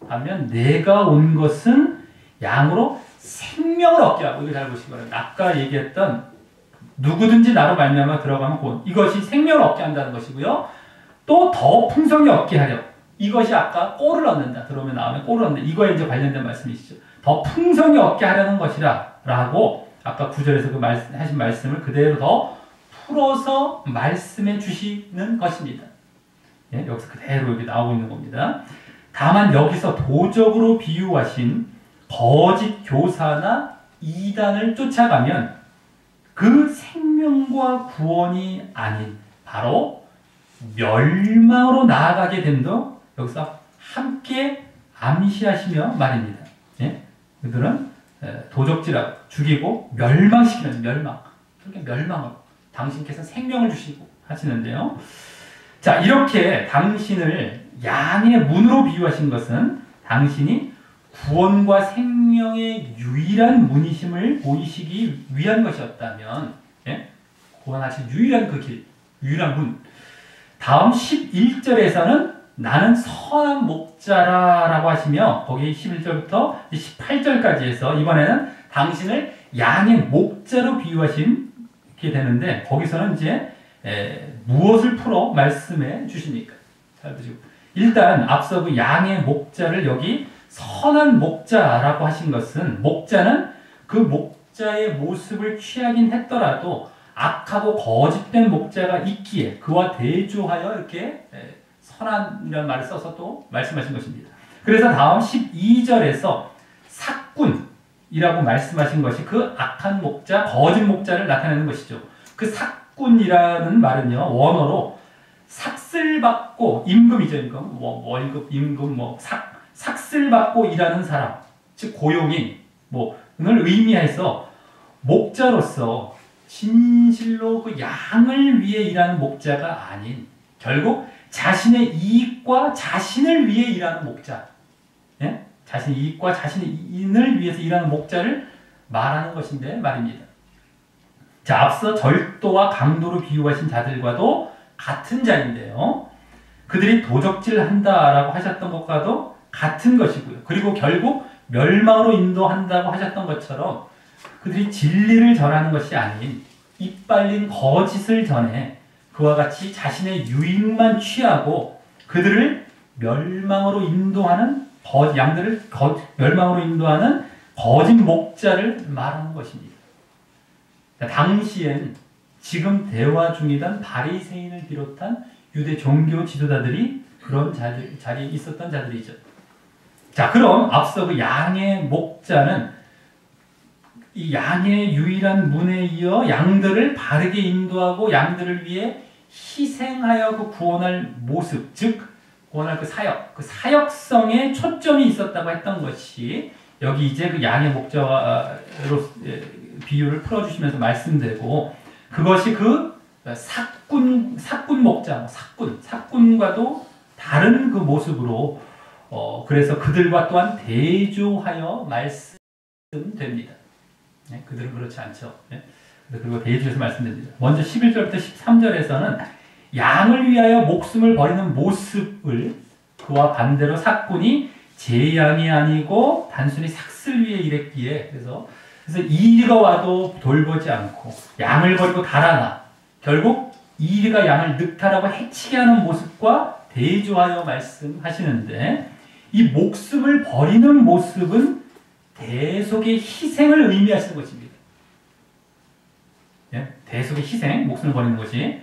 S1: 하면 내가 온 것은 양으로 생명을 얻게 하고 이거 잘 보시기 바랍니다. 아까 얘기했던 누구든지 나로 말미암아 들어가면 구원 이것이 생명을 얻게 한다는 것이고요. 또 더 풍성히 얻게 하려 이것이 아까 꼴을 얻는다. 들어오면 나오면 꼴을 얻는다. 이거에 이제 관련된 말씀이시죠. 더 풍성히 얻게 하려는 것이라 라고 아까 9절에서 하신 말씀을 그대로 더 풀어서 말씀해 주시는 것입니다. 여기서 그대로 여기 나오고 있는 겁니다. 다만 여기서 도적으로 비유하신 거짓 교사나 이단을 쫓아가면 그 생명과 구원이 아닌 바로 멸망으로 나아가게 된다. 여기서 함께 암시하시며 말입니다. 그들은 도적질하고 죽이고 멸망시키는 그렇게 멸망으로 당신께서 생명을 주시고 하시는데요. 자, 이렇게 당신을 양의 문으로 비유하신 것은 당신이 구원과 생명의 유일한 문이심을 보이시기 위한 것이었다면, 예? 구원하실 유일한 그 길, 유일한 문. 다음 11절에서는 나는 선한 목자라라고 하시며, 거기 11절부터 18절까지 해서 이번에는 당신을 양의 목자로 비유하시게 되는데, 거기서는 이제 무엇을 풀어 말씀해 주십니까? 잘 보시고. 일단 앞서 그 양의 목자를 여기 선한 목자라고 하신 것은, 목자는 그 목자의 모습을 취하긴 했더라도 악하고 거짓된 목자가 있기에 그와 대조하여 이렇게 선한이라는 말을 써서 또 말씀하신 것입니다. 그래서 다음 12절에서 삭군이라고 말씀하신 것이 그 악한 목자, 거짓 목자를 나타내는 것이죠. 그 삭군이라는 말은요, 원어로 삭슬받고, 임금이죠, 임금. 월급, 임금, 삭슬받고 일하는 사람, 즉 고용인, 을 의미해서 목자로서 진실로 그 양을 위해 일하는 목자가 아닌, 결국 자신의 이익과 자신을 위해 일하는 목자, 예? 자신의 이익과 자신의 인을 위해서 일하는 목자를 말하는 것인데 말입니다. 자, 앞서 절도와 강도로 비유하신 자들과도 같은 자인데요. 그들이 도적질 한다라고 하셨던 것과도 같은 것이고요. 그리고 결국 멸망으로 인도한다고 하셨던 것처럼 그들이 진리를 전하는 것이 아닌 이빨린 거짓을 전해 그와 같이 자신의 유익만 취하고 그들을 멸망으로 인도하는 양들을 멸망으로 인도하는 거짓 목자를 말하는 것입니다. 당시엔 지금 대화 중이던 바리새인을 비롯한 유대 종교 지도자들이 그런 자리에 있었던 자들이죠. 자, 그럼 앞서 그 양의 목자는 이 양의 유일한 문에 이어 양들을 바르게 인도하고 양들을 위해 희생하여 그 구원할 모습, 즉 구원할 그 사역성에 초점이 있었다고 했던 것이 여기 이제 그 양의 목자로 비유를 풀어주시면서 말씀되고, 그것이 그 삭군 목자, 삭군과도 다른 그 모습으로 그래서 그들과 또한 대조하여 말씀됩니다. 네, 그들은 그렇지 않죠. 네? 그리고 대조해서 말씀드립니다. 먼저 11절부터 13절에서는 양을 위하여 목숨을 버리는 모습을, 그와 반대로 삭군이 제 양이 아니고 단순히 삭슬 위해 일했기에, 그래서 이리가 와도 돌보지 않고 양을 버리고 달아나 결국 이리가 양을 늑탈하고 해치게 하는 모습과 대조하여 말씀하시는데, 이 목숨을 버리는 모습은 대속의 희생을 의미하시는 것입니다. 예? 대속의 희생, 목숨을 버리는 것이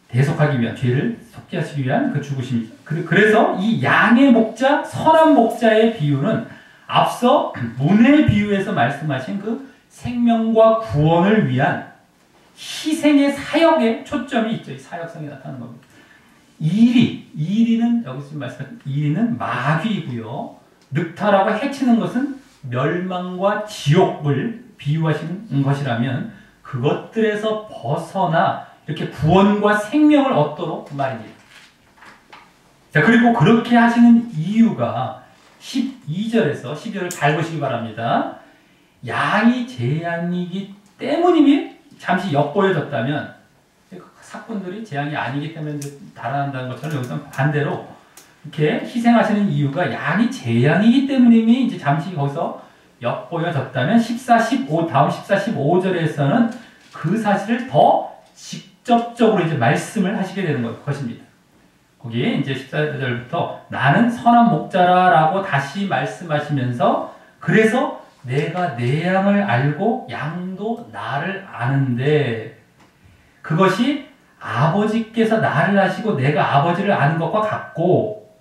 S1: 대속하기 위한, 죄를 속죄하시기 위한 그 죽으심이죠. 그래서 이 양의 목자, 선한 목자의 비유는 앞서 문의 비유에서 말씀하신 그 생명과 구원을 위한 희생의 사역에 초점이 있죠. 이 사역성이 나타나는 겁니다. 이리는 여기서 말씀하신 이리는 마귀이고요. 늑탈하고 해치는 것은 멸망과 지옥을 비유하시는 것이라면 그것들에서 벗어나 이렇게 구원과 생명을 얻도록 말입니다. 자, 그리고 그렇게 하시는 이유가 12절에서 12절을 잘 보시기 바랍니다. 양이 제 양이기 때문이니 잠시 엿보여졌다면 삭군들이 제 양이 아니기 때문에 달아난다는 것처럼 여기서 반대로 이렇게 희생하시는 이유가 양이 제 양이기 때문이니 이제 잠시 거기서 엿보여졌다면 14, 15 다음 14, 15절에서는 그 사실을 더 직접적으로 이제 말씀을 하시게 되는 것입니다. 거기에 이제 14절부터 나는 선한 목자라라고 다시 말씀하시면서, 그래서 내가 내 양을 알고 양도 나를 아는데 그것이 아버지께서 나를 아시고 내가 아버지를 아는 것과 같고,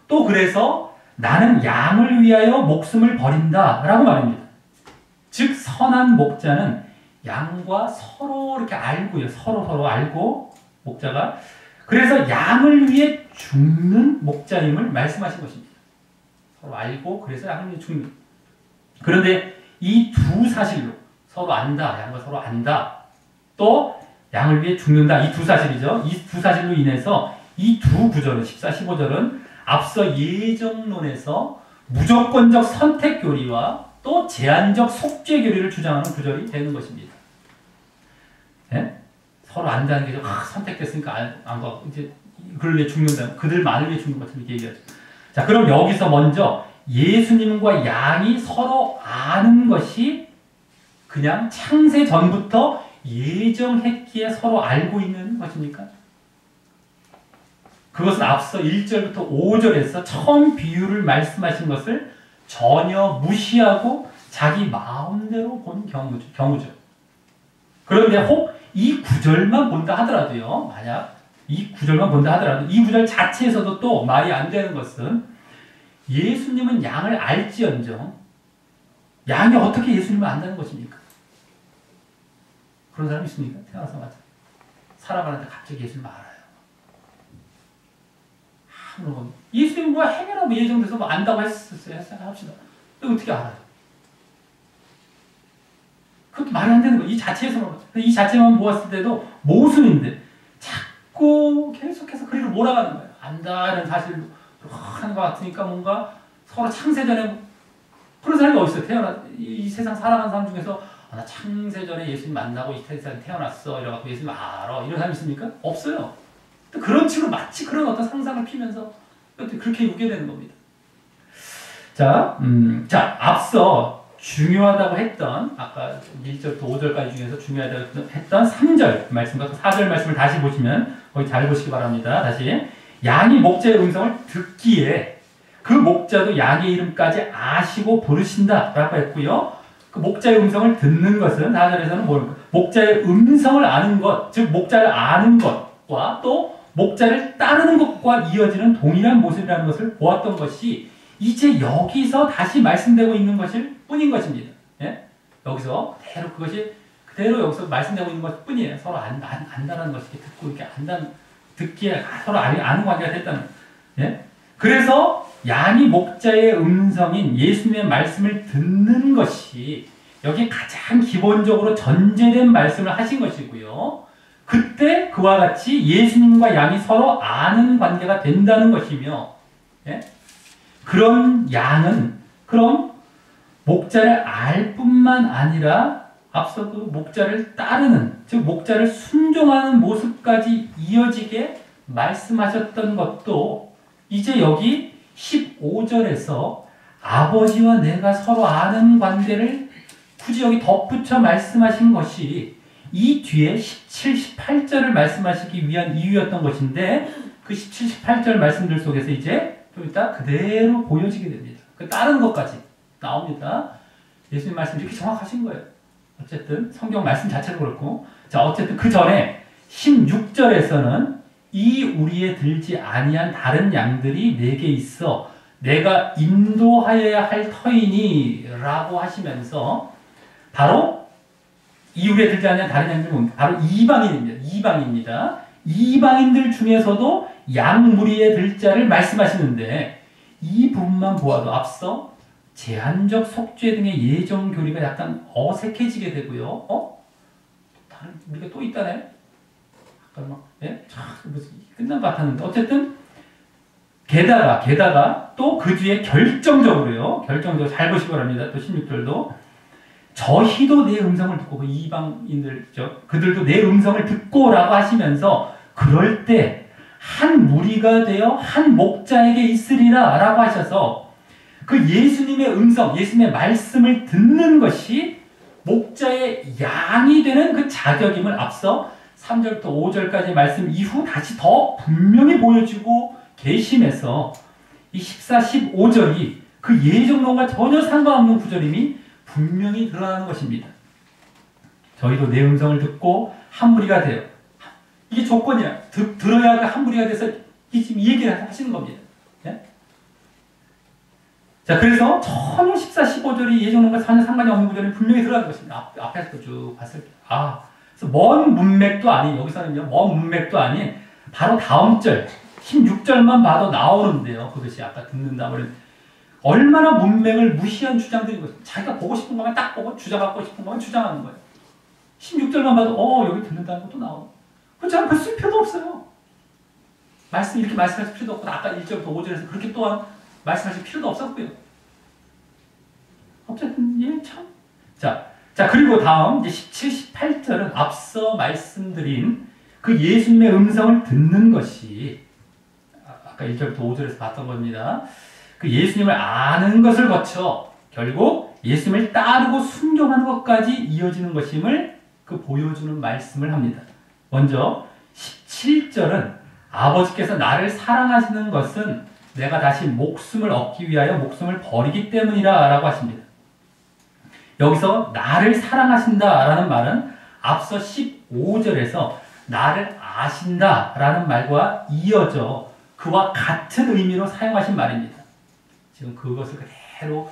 S1: 또 그래서 나는 양을 위하여 목숨을 버린다 라고 말합니다. 즉 선한 목자는 양과 서로 이렇게 알고요. 서로 알고, 목자가 그래서 양을 위해 죽는 목자임을 말씀하신 것입니다. 서로 알고 그래서 양을 위해 죽는. 그런데 이 두 사실로, 서로 안다, 양과 서로 안다, 또 양을 위해 죽는다, 이 두 사실이죠. 이 두 사실로 인해서 이 두 구절은 14, 15절은 앞서 예정론에서 무조건적 선택 교리와 또 제한적 속죄 교리를 주장하는 구절이 되는 것입니다. 예? 서로 안다는 게 선택됐으니까 안 가. 이제 그를 위해 죽는다. 그들만을 위해 죽는 것처럼 이렇게 얘기하죠. 자, 그럼 여기서 먼저 예수님과 양이 서로 아는 것이 그냥 창세 전부터 예정했기에 서로 알고 있는 것입니까? 그것은 앞서 1절부터 5절에서 처음 비유를 말씀하신 것을 전혀 무시하고 자기 마음대로 본 경우죠. 그런데 혹 이 구절만 본다 하더라도요, 만약 이 구절만 본다 하더라도 이 구절 자체에서도 또 말이 안 되는 것은 예수님은 양을 알지언정 양이 어떻게 예수님을 안다는 것입니까? 그런 사람 있습니까? 태어나자마자 살아가는데 갑자기 예수님을 알아요. 물론 예수님 뭐 행여나 뭐 예정돼서 뭐 안다고 했었어요. 합시다. 어떻게 알아요? 그것도 말이 안 되는 거예요. 이 자체에서만. 이 자체만 보았을 때도 모순인데 자꾸 계속해서 그리로 몰아가는 거예요. 안다는 사실로 하는 것 같으니까 뭔가 서로 창세전에 그런 사람이 어디 있어요? 이 세상 살아가는 사람 중에서 나 창세전에 예수님 만나고 이 세상에 태어났어. 이래갖고 예수님 알아. 이런 사람 있습니까? 없어요. 또 그런 식으로 마치 그런 어떤 상상을 피면서 그렇게 웃게 되는 겁니다. 자, 앞서 중요하다고 했던 아까 1절부터 5절까지 중에서 중요하다고 했던 3절 말씀과 4절 말씀을 다시 보시면 거기 잘 보시기 바랍니다. 다시 양이 목자의 음성을 듣기에 그 목자도 양의 이름까지 아시고 부르신다 라고 했고요. 그 목자의 음성을 듣는 것은 4절에서는 뭡니까? 목자의 음성을 아는 것, 즉 목자를 아는 것과 또 목자를 따르는 것과 이어지는 동일한 모습이라는 것을 보았던 것이 이제 여기서 다시 말씀되고 있는 것일 뿐인 것입니다. 예? 여기서 그대로 그것이 그대로 여기서 말씀되고 있는 것 뿐이에요. 서로 안다는 것이 듣고 이렇게 듣기에 서로 아는 관계가 됐다는. 예? 그래서 양이 목자의 음성인 예수님의 말씀을 듣는 것이 여기 가장 기본적으로 전제된 말씀을 하신 것이고요. 그때 그와 같이 예수님과 양이 서로 아는 관계가 된다는 것이며, 예? 그런 양은 그럼 목자를 알 뿐만 아니라 앞서 그 목자를 따르는, 즉 목자를 순종하는 모습까지 이어지게 말씀하셨던 것도 이제 여기 15절에서 아버지와 내가 서로 아는 관계를 굳이 여기 덧붙여 말씀하신 것이 이 뒤에 17, 18절을 말씀하시기 위한 이유였던 것인데 그 17, 18절 말씀들 속에서 이제 좀 이따 그대로 보여지게 됩니다. 그 다른 것까지 나옵니다. 예수님 말씀이 이렇게 정확하신 거예요. 어쨌든 성경 말씀 자체도 그렇고 자 어쨌든 그 전에 16절에서는 이 우리에 들지 아니한 다른 양들이 내게 있어 내가 인도하여야 할 터이니 라고 하시면서 바로 이 우리에 들지 아니한 다른 양들은 뭡니까? 바로 이방인입니다. 이방인들 중에서도 양무리에 들 자를 말씀하시는데 이 부분만 보아도 앞서 제한적 속죄 등의 예정 교리가 약간 어색해지게 되고요. 다른 우리가 또 있다네. 아까 막 무슨 끝난 것 같았는데 어쨌든 게다가 또 그 뒤에 결정적으로 잘 보시기 바랍니다. 또 16절도 저희도 내 음성을 듣고 그 이방인들 그들도 내 음성을 듣고라고 하시면서 그럴 때 한 무리가 되어 한 목자에게 있으리라 라고 하셔서 그 예수님의 음성, 예수님의 말씀을 듣는 것이 목자의 양이 되는 그 자격임을 앞서 3절부터 5절까지 말씀 이후 다시 더 분명히 보여주고 계심에서 이 14, 15절이 그 예정론과 전혀 상관없는 구절임이 분명히 드러나는 것입니다. 저희도 내 음성을 듣고 한 무리가 되어 이게 조건이야. 들어야 그 한 무리가 돼서 지금 이 얘기를 하시는 겁니다. 예? 자, 그래서 전혀 14, 15절이 예정론과 전혀 상관이 없는 구절이 분명히 들어가는 것입니다. 앞에서 쭉 봤을 때. 그래서 먼 문맥도 아닌, 여기서는요, 먼 문맥도 아닌, 바로 다음 절, 16절만 봐도 나오는데요. 그것이 아까 듣는다. 얼마나 문맥을 무시한 주장들인 것입니다. 자기가 보고 싶은 것만 딱 보고, 주장하고 싶은 것만 주장하는 거예요. 16절만 봐도, 여기 듣는다는 것도 나오고. 그렇지 않으면 그 쓸 필요도 없어요. 이렇게 말씀하실 필요도 없고, 아까 1절부터 5절에서 그렇게 또한 말씀하실 필요도 없었고요. 어쨌든, 예, 참. 자, 그리고 다음, 이제 17, 18절은 앞서 말씀드린 그 예수님의 음성을 듣는 것이, 아까 1절부터 5절에서 봤던 겁니다. 그 예수님을 아는 것을 거쳐 결국 예수님을 따르고 순종하는 것까지 이어지는 것임을 그 보여주는 말씀을 합니다. 먼저 17절은 아버지께서 나를 사랑하시는 것은 내가 다시 목숨을 얻기 위하여 목숨을 버리기 때문이라 라고 하십니다. 여기서 나를 사랑하신다 라는 말은 앞서 15절에서 나를 아신다 라는 말과 이어져 그와 같은 의미로 사용하신 말입니다. 지금 그것을 그대로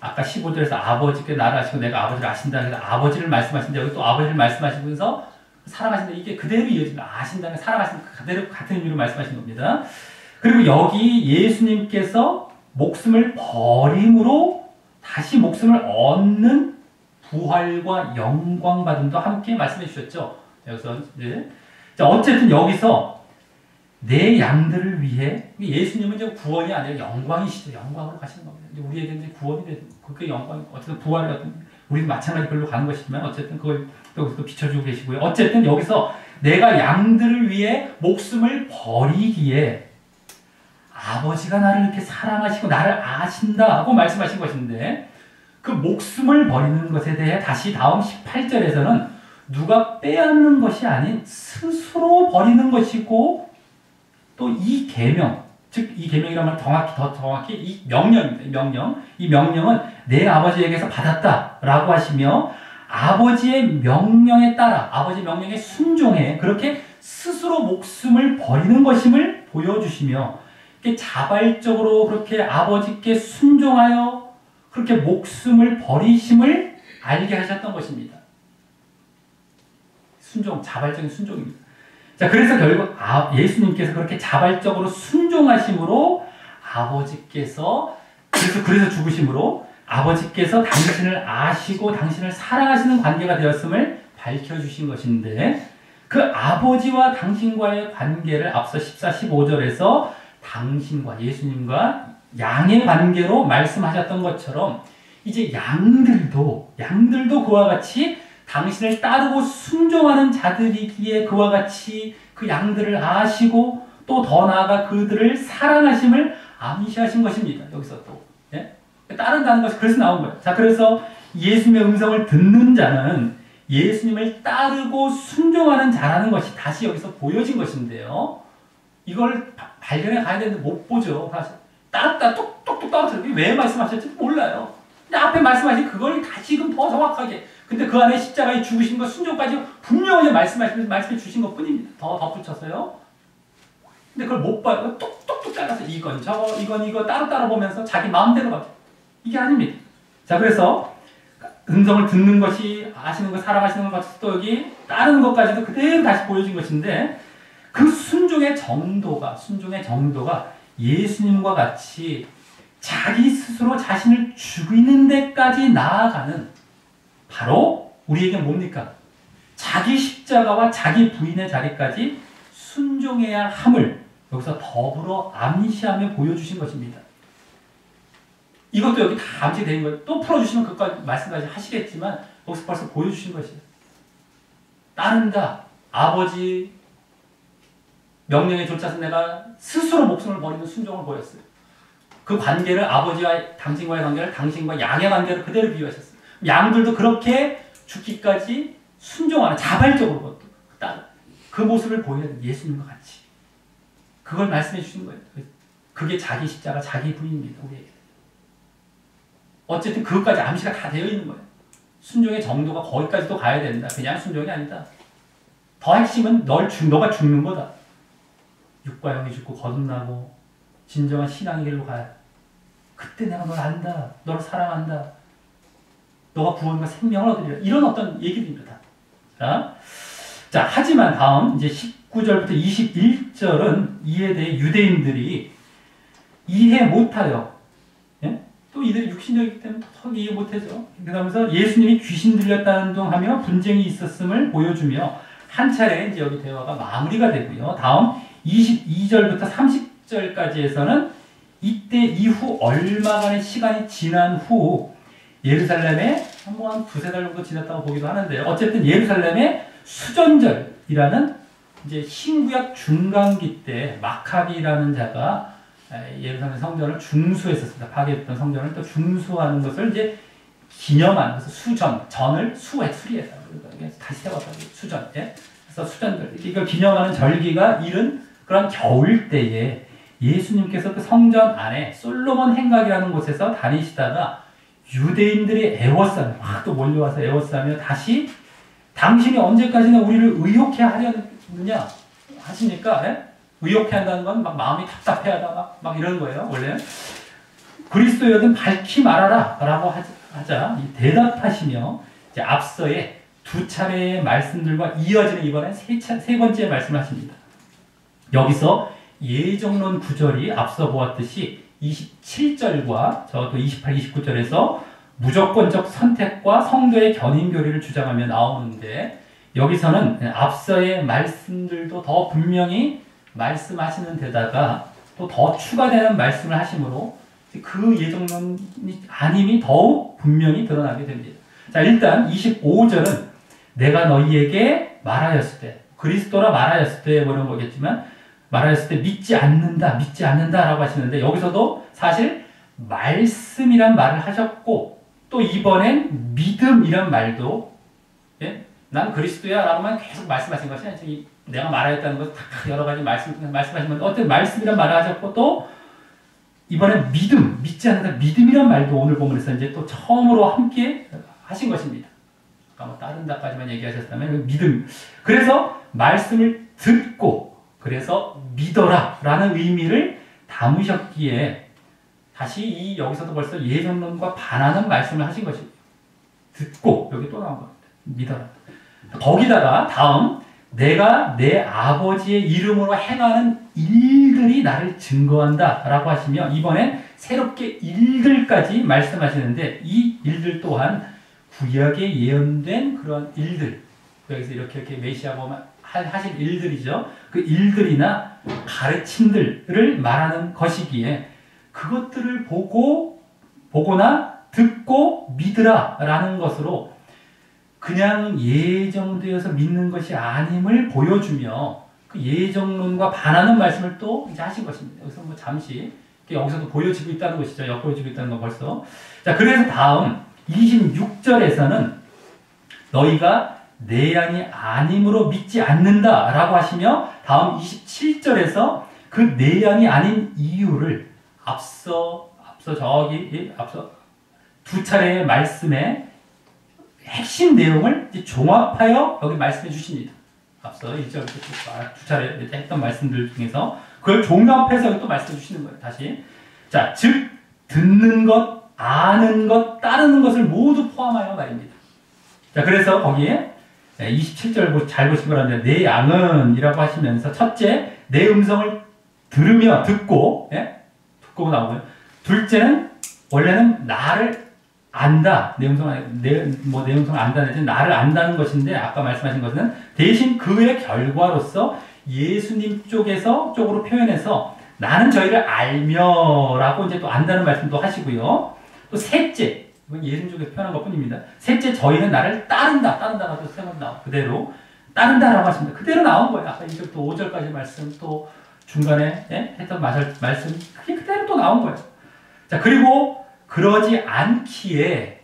S1: 아까 15절에서 아버지께 나를 아시고 내가 아버지를 아신다 해서 아버지를 말씀하신데 여기 또 아버지를 말씀하시면서 사랑하신다, 이게 그대로 이어집니다. 아신다는 사랑하신다, 그대로 같은 의미로 말씀하신 겁니다. 그리고 여기 예수님께서 목숨을 버림으로 다시 목숨을 얻는 부활과 영광 받음도 함께 말씀해 주셨죠. 여기서 이제 자, 어쨌든 여기서 내 양들을 위해, 예수님은 이제 구원이 아니라 영광이시죠. 영광으로 가시는 겁니다. 이제 우리에게 이제 구원이 되는 그 영광이 어쨌든 부활 같은 우리도 마찬가지 별로 가는 것이지만 어쨌든 그걸 또 비춰주고 계시고요. 어쨌든 여기서 내가 양들을 위해 목숨을 버리기에 아버지가 나를 이렇게 사랑하시고 나를 아신다고 말씀하신 것인데 그 목숨을 버리는 것에 대해 다시 다음 18절에서는 누가 빼앗는 것이 아닌 스스로 버리는 것이고 또 이 계명, 즉 이 계명이라면 더 정확히 이 명령입니다. 이 명령은 내 아버지에게서 받았다라고 하시며 아버지의 명령에 따라 아버지 명령에 순종해 그렇게 스스로 목숨을 버리는 것임을 보여주시며 자발적으로 그렇게 아버지께 순종하여 그렇게 목숨을 버리심을 알게 하셨던 것입니다. 자발적인 순종입니다. 자, 그래서 결국 예수님께서 그렇게 자발적으로 순종하심으로 아버지께서 그래서 죽으심으로 아버지께서 당신을 아시고 당신을 사랑하시는 관계가 되었음을 밝혀주신 것인데 그 아버지와 당신과의 관계를 앞서 14, 15절에서 당신과 예수님과 양의 관계로 말씀하셨던 것처럼 이제 양들도 그와 같이 당신을 따르고 순종하는 자들이기에 그와 같이 그 양들을 아시고 또 더 나아가 그들을 사랑하심을 암시하신 것입니다. 여기서 또 예? 따른다는 것이 그래서 나온 거예요. 자, 그래서 예수님의 음성을 듣는 자는 예수님을 따르고 순종하는 자라는 것이 다시 여기서 보여진 것인데요. 이걸 발견해 가야 되는데 못 보죠. 사실 따랐다 뚝뚝뚝 떨어뜨려. 왜 말씀하셨지 몰라요. 근데 앞에 말씀하신 그걸 다시금 더 정확하게 근데 그 안에 십자가에 죽으신 것 순종까지 분명히 말씀해 주신 것 뿐입니다. 더 덧붙여서요. 근데 그걸 못 봐요. 뚝뚝뚝 잘라서 이건 저거 이거 따로 보면서 자기 마음대로 가죠. 이게 아닙니다. 자, 그래서 음성을 듣는 것이 아시는 것, 사랑하시는 것 같이 또 여기 따르는 것까지도 그대로 다시 보여진 것인데 그 순종의 정도가 예수님과 같이 자기 스스로 자신을 죽이는 데까지 나아가는 바로 우리에게 뭡니까? 자기 십자가와 자기 부인의 자리까지 순종해야 함을 여기서 더불어 암시하며 보여주신 것입니다. 이것도 여기 다 암시되는 거예요. 또 풀어주시면 그것까지 말씀까지 하시겠지만 여기서 벌써 보여주신 것이에요. 따른다. 아버지 명령에 쫓아서 내가 스스로 목숨을 버리는 순종을 보였어요. 그 관계를 아버지와 당신과의 관계를 당신과 양의 관계를 그대로 비유하셨어요. 양들도 그렇게 죽기까지 순종하는 자발적으로 그 모습을 보여야 돼요. 예수님과 같이. 그걸 말씀해 주시는 거예요. 그게 자기 십자가, 자기 부인입니다. 우리에게. 어쨌든 그것까지 암시가 다 되어 있는 거예요. 순종의 정도가 거기까지도 가야 된다. 그냥 순종이 아니다. 더 핵심은 너가 죽는 거다. 육과 영이 죽고 거듭나고 진정한 신앙의 길로 가야 돼. 그때 내가 널 안다. 너를 사랑한다. 너가 구원과 생명을 얻으리라. 이런 어떤 얘기들입니다. 자, 하지만 다음 이제 19절부터 21절은 이에 대해 유대인들이 이해 못하여 또 이들이 육신적이기 때문에 더 이해 못하죠. 그러면서 예수님이 귀신 들렸다는 둥 하며 분쟁이 있었음을 보여주며 한 차례 이제 여기 대화가 마무리가 되고요. 다음 22절부터 30절까지에서는 이때 이후 얼마간의 시간이 지난 후 예루살렘에 한 두세 달 정도 지났다고 보기도 하는데요. 어쨌든 예루살렘의 수전절이라는 이제 신구약 중간기 때 마카비라는 자가 예루살렘 성전을 중수했었습니다. 파괴했던 성전을 또 중수하는 것을 이제 기념한, 그래서 전을 수리했다. 다시 세웠다. 수전. 예? 그래서 수전절. 이걸 기념하는 절기가 이른 그런 겨울 때에 예수님께서 그 성전 안에 솔로몬 행각이라는 곳에서 다니시다가 유대인들이 애워싸며 막 또 몰려와서 애워싸며 다시 당신이 언제까지나 우리를 의욕해 하려느냐 하시니까, 예? 의욕해 한다는 건 막 마음이 답답해하다 막 이러는 거예요. 원래 그리스도여든 밝히 말하라 라고 하자 대답하시며 이제 앞서의 두 차례의 말씀들과 이어지는 이번에 세 번째 말씀을 하십니다. 여기서 예정론 구절이 앞서 보았듯이 27절과 저도 28, 29절에서 무조건적 선택과 성도의 견인 교리를 주장하며 나오는데, 여기서는 앞서의 말씀들도 더 분명히 말씀하시는 데다가 또 더 추가되는 말씀을 하시므로 그 예정론이 아님이 더욱 분명히 드러나게 됩니다. 자, 일단 25절은 내가 너희에게 말하였을 때, 그리스도라 말하였을 때 이런 거겠지만, 말하였을 때 믿지 않는다 라고 하시는데, 여기서도 사실 말씀이란 말을 하셨고 또 이번엔 믿음이란 말도, 예? 난 그리스도야 라고만 계속 말씀하신 것이 아니죠. 내가 말하였다는 것은 다 여러 가지 말씀하시면 어떤 말씀이란 말을 하셨고, 또 이번엔 믿지 않는다, 믿음이란 말도 오늘 본문에서 이제 또 처음으로 함께 하신 것입니다. 아까 뭐 따른다까지만 얘기하셨다면 믿음. 그래서 말씀을 듣고 그래서 믿어라 라는 의미를 담으셨기에 다시 여기서도 벌써 예정론과 반하는 말씀을 하신 것입니다. 듣고, 여기 또 나온 겁니다. 믿어라. 거기다가 다음, 내가 내 아버지의 이름으로 행하는 일들이 나를 증거한다 라고 하시며, 이번엔 새롭게 일들까지 말씀하시는데, 이 일들 또한 구약에 예언된 그런 일들, 여기서 이렇게 메시아고 하실 일들이죠. 그 일들이나 가르침들을 말하는 것이기에 그것들을 보거나 듣고 믿으라 라는 것으로 그냥 예정되어서 믿는 것이 아님을 보여주며 그 예정론과 반하는 말씀을 또 이제 하신 것입니다. 여기서 뭐 잠시 여기서도 보여지고 있다는 것이죠. 엿보여지고 있다는 거 벌써. 자, 그래서 다음 26절에서는 너희가 내 양이 아님으로 믿지 않는다 라고 하시며, 다음 27절에서 그 내 양이 아닌 이유를 앞서 두 차례의 말씀의 핵심 내용을 이제 종합하여 여기 말씀해 주십니다. 앞서 1절부터 두 차례 했던 말씀들 중에서 그걸 종합해서 또 말씀해 주시는 거예요. 다시. 자, 즉 듣는 것, 아는 것, 따르는 것을 모두 포함하여 말입니다. 자, 그래서 거기에 27절 잘 보신 거라는데, 내 양은 이라고 하시면서 첫째, 내 음성을 들으며 듣고, 예? 듣고 나오고요. 둘째는 원래는 나를 안다. 내 음성을 안다는 나를 안다는 것인데, 아까 말씀하신 것은 대신 그의 결과로서 예수님 쪽으로 표현해서 나는 저희를 알며 라고 이제 또 안다는 말씀도 하시고요. 또 셋째, 이건 예수님 쪽에서 표현한 것 뿐입니다. 셋째, 저희는 나를 따른다가 또 세 번 나와. 그대로 따른다라고 하십니다. 그대로 나온 거예요. 아까 1절부터 5절까지 말씀, 또 중간에 했던 말씀, 그게 그대로 또 나온 거예요. 자, 그리고 그러지 않기에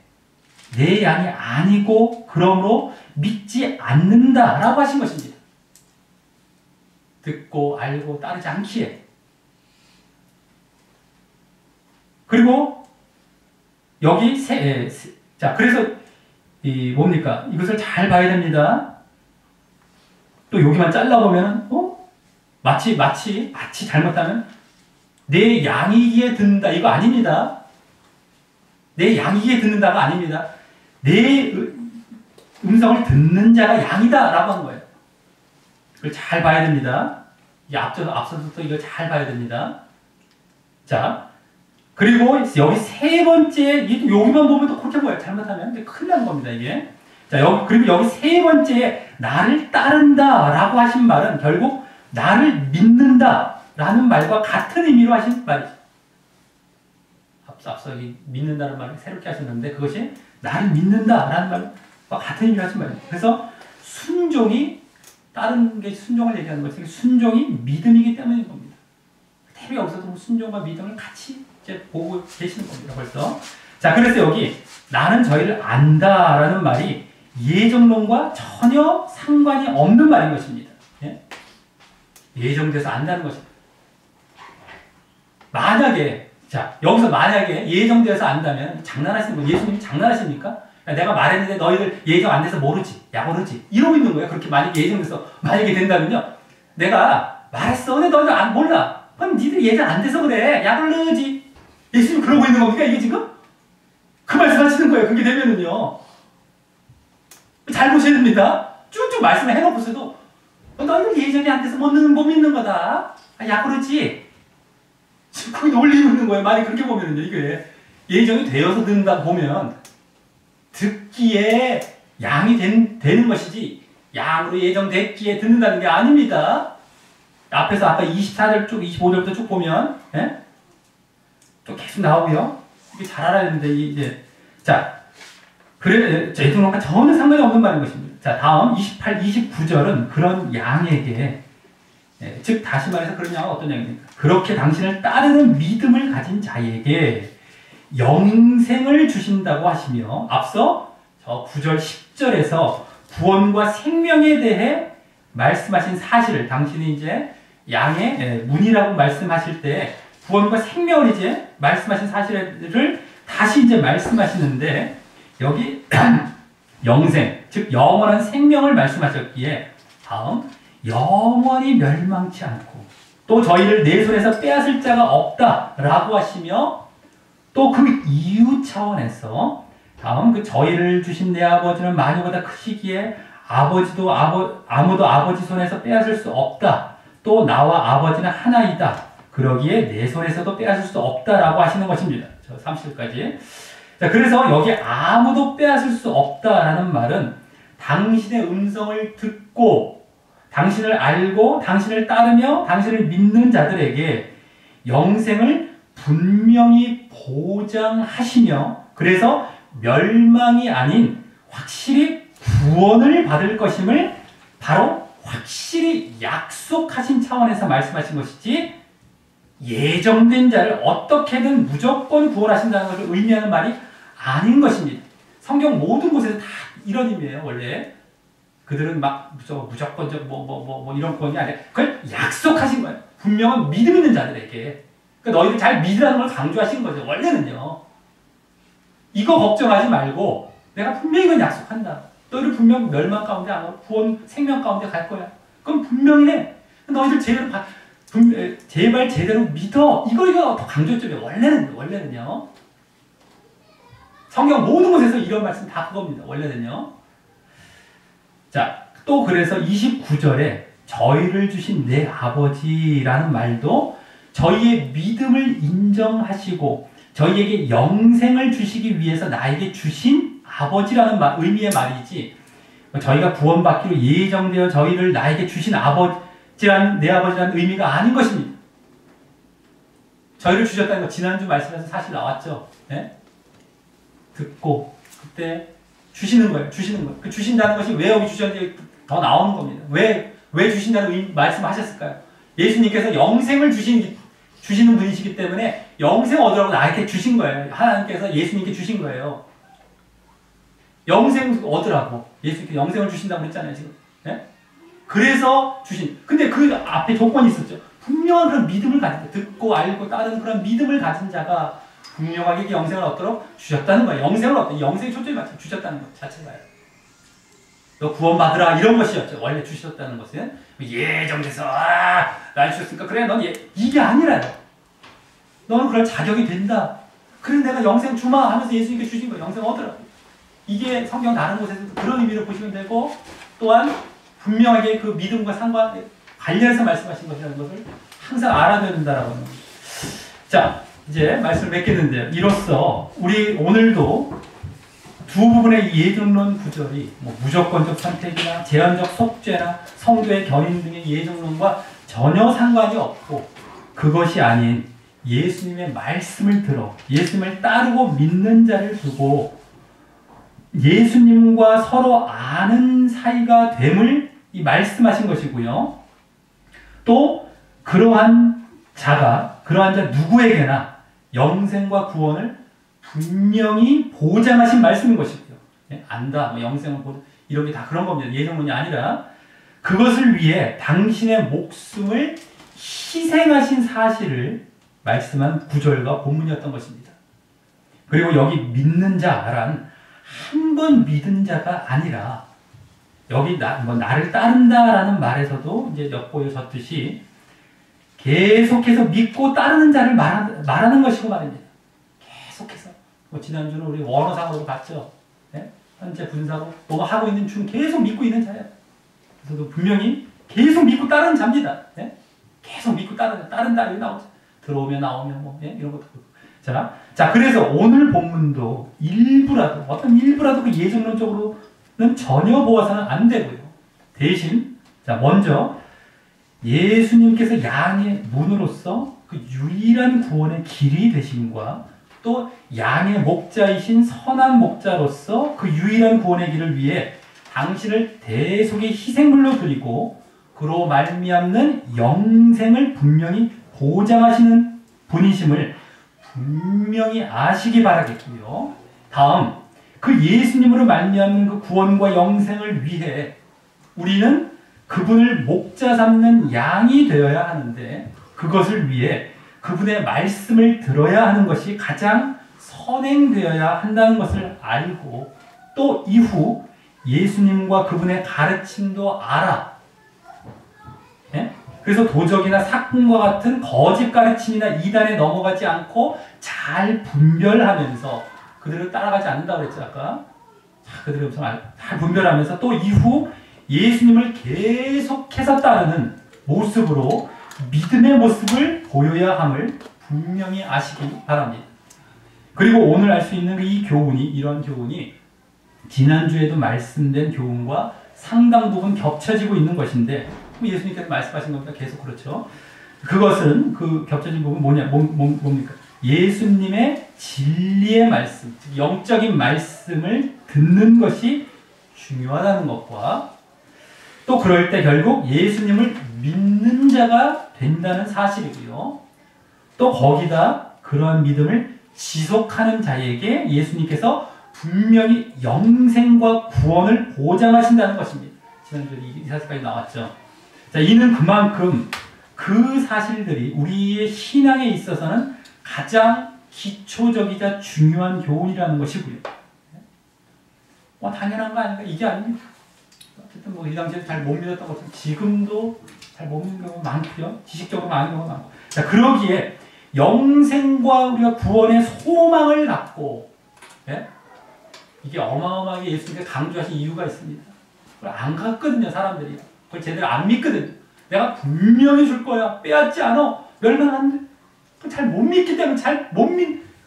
S1: 내 양이 아니고 그러므로 믿지 않는다라고 하신 것입니다. 듣고 알고 따르지 않기에. 그리고 여기 자, 그래서 뭡니까? 이것을 잘 봐야 됩니다. 또 여기만 잘라보면 마치 잘못하면 내 양이기에 듣는다, 이거 아닙니다. 내 양이기에 듣는다가 아닙니다. 내 음성을 듣는 자가 양이다 라고 한 거예요. 이걸 잘 봐야 됩니다. 앞서서 또 이걸 잘 봐야 됩니다. 자, 그리고 여기 세 번째, 여기만 보면 또 그렇게 보여요. 잘못하면 큰일 난 겁니다, 이게. 자, 그리고 여기 세 번째, 나를 따른다 라고 하신 말은 결국 나를 믿는다라는 말과 같은 의미로 하신 말이죠. 앞서 믿는다는 말을 새롭게 하셨는데 그것이 나를 믿는다라는 말과 같은 의미로 하신 말이에요. 그래서 순종이 다른 게 순종을 얘기하는 것이 순종이 믿음이기 때문인 겁니다. 태비 여기서도 순종과 믿음을 같이 이제 보고 계시는 겁니다. 벌써. 자, 그래서 여기 나는 저희를 안다라는 말이 예정론과 전혀 상관이 없는 말인 것입니다. 예? 예정돼서 안다는 것입니다. 만약에 자 여기서 만약에 예정돼서 안다면 장난하시는 거 예수님이 장난하십니까? 내가 말했는데 너희들 예정 안 돼서 모르지, 야 모르지 이러고 있는 거예요. 그렇게 만약에 예정돼서 만약에 된다면요, 내가 말했어, 근데 너희들 안 몰라. 그럼 니들이 예정 안 돼서 그래, 야 모르지. 예수님 그러고 있는 겁니까 이게 지금? 그 말씀하시는 거예요. 그게 되면은요, 잘 보셔야 됩니다. 쭉쭉 말씀을 해놓고서도 너희들 예정이 안 돼서 못 믿는 거다. 야 그렇지. 지금 거기 놀리고 있는 거예요. 만약 그렇게 보면은요, 이게 예정이 되어서 듣는다 보면 듣기에 양이 되는 것이지 양으로 예정됐기에 듣는다는 게 아닙니다. 앞에서 아까 24절 쭉 25절부터 쭉 보면 예? 또 계속 나오고요. 이게 잘 알아야 되는데 이제 자 그래 예정론과 전혀 상관이 없는 말인 것입니다. 자 다음 28, 29절은 그런 양에게 즉 다시 말해서 그런 양은 어떤 양입니까? 그렇게 당신을 따르는 믿음을 가진 자에게 영생을 주신다고 하시며 앞서 저 9절 10절에서 구원과 생명에 대해 말씀하신 사실을 당신이 이제 양의 문이라고 말씀하실 때 구원과 생명을 이제 말씀하신 사실을 다시 이제 말씀하시는데 여기 영생 즉 영원한 생명을 말씀하셨기에 다음 영원히 멸망치 않고 또 저희를 내 손에서 빼앗을 자가 없다라고 하시며 또 그 이유 차원에서 다음 그 저희를 주신 내 아버지는 마녀보다 크시기에 아버지도 아무도 아버지 손에서 빼앗을 수 없다. 또 나와 아버지는 하나이다. 그러기에 내 손에서도 빼앗을 수 없다라고 하시는 것입니다. 저 30절까지. 자, 그래서 여기 아무도 빼앗을 수 없다라는 말은 당신의 음성을 듣고 당신을 알고 당신을 따르며 당신을 믿는 자들에게 영생을 분명히 보장하시며 그래서 멸망이 아닌 확실히 구원을 받을 것임을 바로 확실히 약속하신 차원에서 말씀하신 것이지 예정된 자를 어떻게든 무조건 구원하신다는 것을 의미하는 말이 아닌 것입니다. 성경 모든 곳에서 다 이런 의미예요. 원래 그들은 막 무조건적 뭐 이런 구원이 아니라 그걸 약속하신 거예요. 분명한 믿음 있는 자들에게. 그러니까 너희들 잘 믿으라는 걸 강조하신 거죠. 원래는요. 이거 걱정하지 말고 내가 분명히 이건 약속한다. 너희들 분명 멸망 가운데 안 오고 구원 생명 가운데 갈 거야. 그럼 분명히 해. 너희들 제발 제대로 믿어. 이거 더 강조했죠. 원래는요. 성경 모든 곳에서 이런 말씀 다 그겁니다. 원래는요. 자, 또 그래서 29절에 저희를 주신 내 아버지라는 말도 저희의 믿음을 인정하시고 저희에게 영생을 주시기 위해서 나에게 주신 아버지라는 의미의 말이지 저희가 구원받기로 예정되어 저희를 나에게 주신 아버지라는 내 아버지라는 의미가 아닌 것입니다. 저희를 주셨다는 거 지난주 말씀에서 사실 나왔죠. 네? 듣고 그때 주시는 거예요. 그 주신다는 것이 왜 여기 주셨는지 더 나오는 겁니다. 왜 주신다는 말씀하셨을까요? 예수님께서 영생을 주시는 분이시기 때문에 영생 얻으라고 나에게 주신 거예요. 하나님께서 예수님께 주신 거예요. 영생 얻으라고 예수님께 영생을 주신다고 그랬잖아요. 지금. 네? 그래서 근데 그 앞에 조건이 있었죠. 분명한 그런 믿음을 가진 자, 듣고 알고 따르는 그런 믿음을 가진 자가 분명하게 영생을 얻도록 주셨다는 거예요. 영생에 초점이 맞춰 주셨다는 것 자체가요. 너 구원받으라 이런 것이었죠. 원래 주셨다는 것은 예정돼서 날 주셨으니까 그래 넌 이게 아니라요. 너는 그럴 자격이 된다. 그래 내가 영생 주마 하면서 예수님께 주신 거 영생 얻으라. 이게 성경 다른 곳에서도 그런 의미로 보시면 되고 또한 분명하게 그 믿음과 관련해서 말씀하신 것이라는 것을 항상 알아둬야 된다라고 합니다. 자, 이제 말씀을 맺겠는데요. 이로써 우리 오늘도 두 부분의 예정론 구절이 무조건적 선택이나 제한적 속죄나 성도의 견인 등의 예정론과 전혀 상관이 없고 그것이 아닌 예수님의 말씀을 들어 예수님을 따르고 믿는 자를 두고 예수님과 서로 아는 사이가 됨을 이 말씀하신 것이고요. 또 그러한 자 누구에게나 영생과 구원을 분명히 보장하신 말씀인 것이고요. 안다, 영생을 보장, 이런 게 다 그런 겁니다. 예정론이 아니라 그것을 위해 당신의 목숨을 희생하신 사실을 말씀한 구절과 본문이었던 것입니다. 그리고 여기 믿는 자란 한 번 믿은 자가 아니라 여기 나를 따른다라는 말에서도 이제 엿보여졌듯이 계속해서 믿고 따르는 자를 말하는 것이고 말입니다. 계속해서. 지난주는 우리 원어상으로 봤죠. 네? 현재 분사로 뭐가 하고 있는 중 계속 믿고 있는 자예요. 그래서 분명히 계속 믿고 따르는 자입니다. 네? 계속 믿고 따른다 여기 나오죠. 들어오면 나오면 이런 것도 그렇고. 자, 그래서 오늘 본문도 어떤 일부라도 그 예정론적으로는 전혀 보아서는 안 되고요. 대신, 먼저 예수님께서 양의 문으로서 그 유일한 구원의 길이 되심과 또 양의 목자이신 선한 목자로서 그 유일한 구원의 길을 위해 당신을 대속의 희생물로 드리고 그로 말미암는 영생을 분명히 보장하시는 분이심을 분명히 아시기 바라겠고요. 다음, 그 예수님으로 말미암는 그 구원과 영생을 위해 우리는 그분을 목자 삼는 양이 되어야 하는데 그것을 위해 그분의 말씀을 들어야 하는 것이 가장 선행되어야 한다는 것을 알고 또 이후 예수님과 그분의 가르침도 알아. 그래서 도적이나 사꾼과 같은 거짓 가르침이나 이단에 넘어가지 않고 잘 분별하면서 그들을 따라가지 않는다고 그랬죠, 아까. 그들을 잘 분별하면서 또 이후 예수님을 계속해서 따르는 모습으로 믿음의 모습을 보여야 함을 분명히 아시기 바랍니다. 그리고 오늘 알 수 있는 이런 교훈이 지난주에도 말씀된 교훈과 상당 부분 겹쳐지고 있는 것인데 예수님께서 말씀하신 겁니다. 계속 그렇죠. 그것은 그 겹쳐진 부분 뭡니까? 예수님의 진리의 말씀, 즉 영적인 말씀을 듣는 것이 중요하다는 것과 또 그럴 때 결국 예수님을 믿는 자가 된다는 사실이고요. 또 거기다 그러한 믿음을 지속하는 자에게 예수님께서 분명히 영생과 구원을 보장하신다는 것입니다. 지난주에 이 사실까지 나왔죠. 자, 이는 그만큼 그 사실들이 우리의 신앙에 있어서는 가장 기초적이자 중요한 교훈이라는 것이고요. 당연한 거 아닌가? 이게 아닙니다. 어쨌든 이 당시에 잘 못 믿었던 것처럼 지금도 잘 못 믿는 경우가 많고요. 지식적으로 많은 경우가 많고. 자, 그러기에 영생과 우리가 구원의 소망을 갖고 이게 어마어마하게 예수님께서 강조하신 이유가 있습니다. 그걸 안 갔거든요, 사람들이. 그걸 제대로 안 믿거든요. 내가 분명히 줄 거야. 빼앗지 않아. 멸망 안 돼. 그걸 잘 못 믿기 때문에,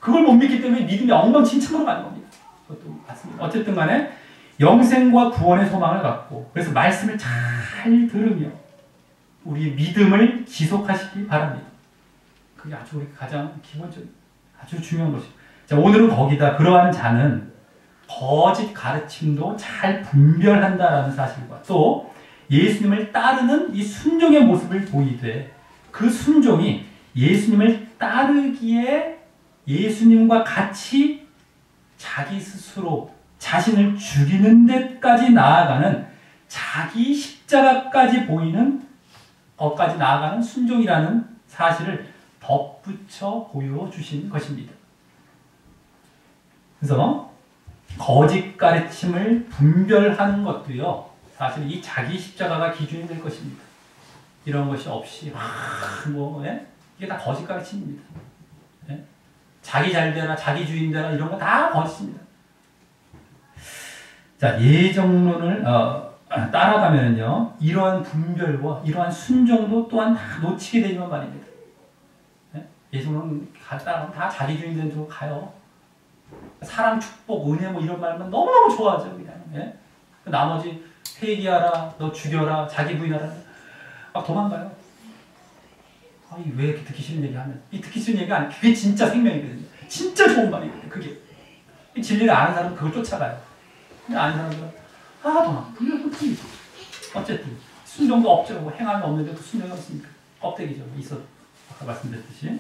S1: 그걸 못 믿기 때문에 믿음이 엉망진창으로 가는 겁니다. 그것도 맞습니다. 어쨌든 간에 영생과 구원의 소망을 갖고, 그래서 말씀을 잘 들으며, 우리의 믿음을 지속하시기 바랍니다. 그게 아주 우리 가장 기본적인, 아주 중요한 것입니다. 자, 오늘은 거기다 그러한 자는 거짓 가르침도 잘 분별한다라는 사실과 또 예수님을 따르는 이 순종의 모습을 보이되 그 순종이 예수님을 따르기에 예수님과 같이 자기 스스로 자신을 죽이는 데까지 나아가는 자기 십자가까지 보이는 것까지 나아가는 순종이라는 사실을 덧붙여 보여주신 것입니다. 그래서 거짓 가르침을 분별하는 것도요, 사실 이 자기 십자가가 기준이 될 것입니다. 이런 것이 없이 이게 다 거짓 가르침입니다. 자기 잘 되라, 자기 주인 되라 이런 거 다 거짓입니다. 자, 예정론을 따라가면요, 이러한 분별과 이러한 순종도 또한 다 놓치게 되지만 말입니다. 예정론 따라가면 다 자기 주인 되는 쪽으로 가요. 사랑, 축복, 은혜 이런 말만 너무너무 좋아하죠. 그냥. 나머지 회개하라, 너 죽여라, 자기 부인하라 막 도망가요. 왜 이렇게 듣기 싫은 얘기 하면 이 듣기 싫은 얘기가 아니에요. 그게 진짜 생명이거든요. 진짜 좋은 말이거든요. 그게 이 진리를 아는 사람은 그걸 쫓아가요. 근데 아는 사람들은 그게 그렇지. 어쨌든 순종도 없죠. 행함이 없는데도 순종이 없으니까 껍데기죠. 있어도 아까 말씀드렸듯이.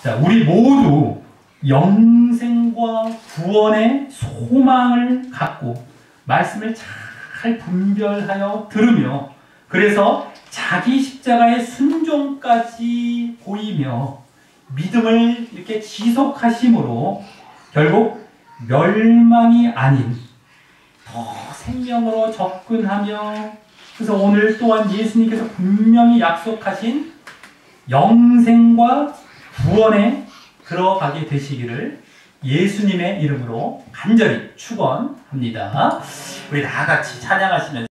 S1: 자, 우리 모두 영생과 구원의 소망을 갖고 말씀을 잘 분별하여 들으며 그래서 자기 십자가의 순종까지 보이며 믿음을 이렇게 지속하심으로 결국 멸망이 아닌 더 생명으로 접근하며 그래서 오늘 또한 예수님께서 분명히 약속하신 영생과 구원에 들어가게 되시기를 예수님의 이름으로 간절히 축원합니다. 우리 다 같이 찬양하시면서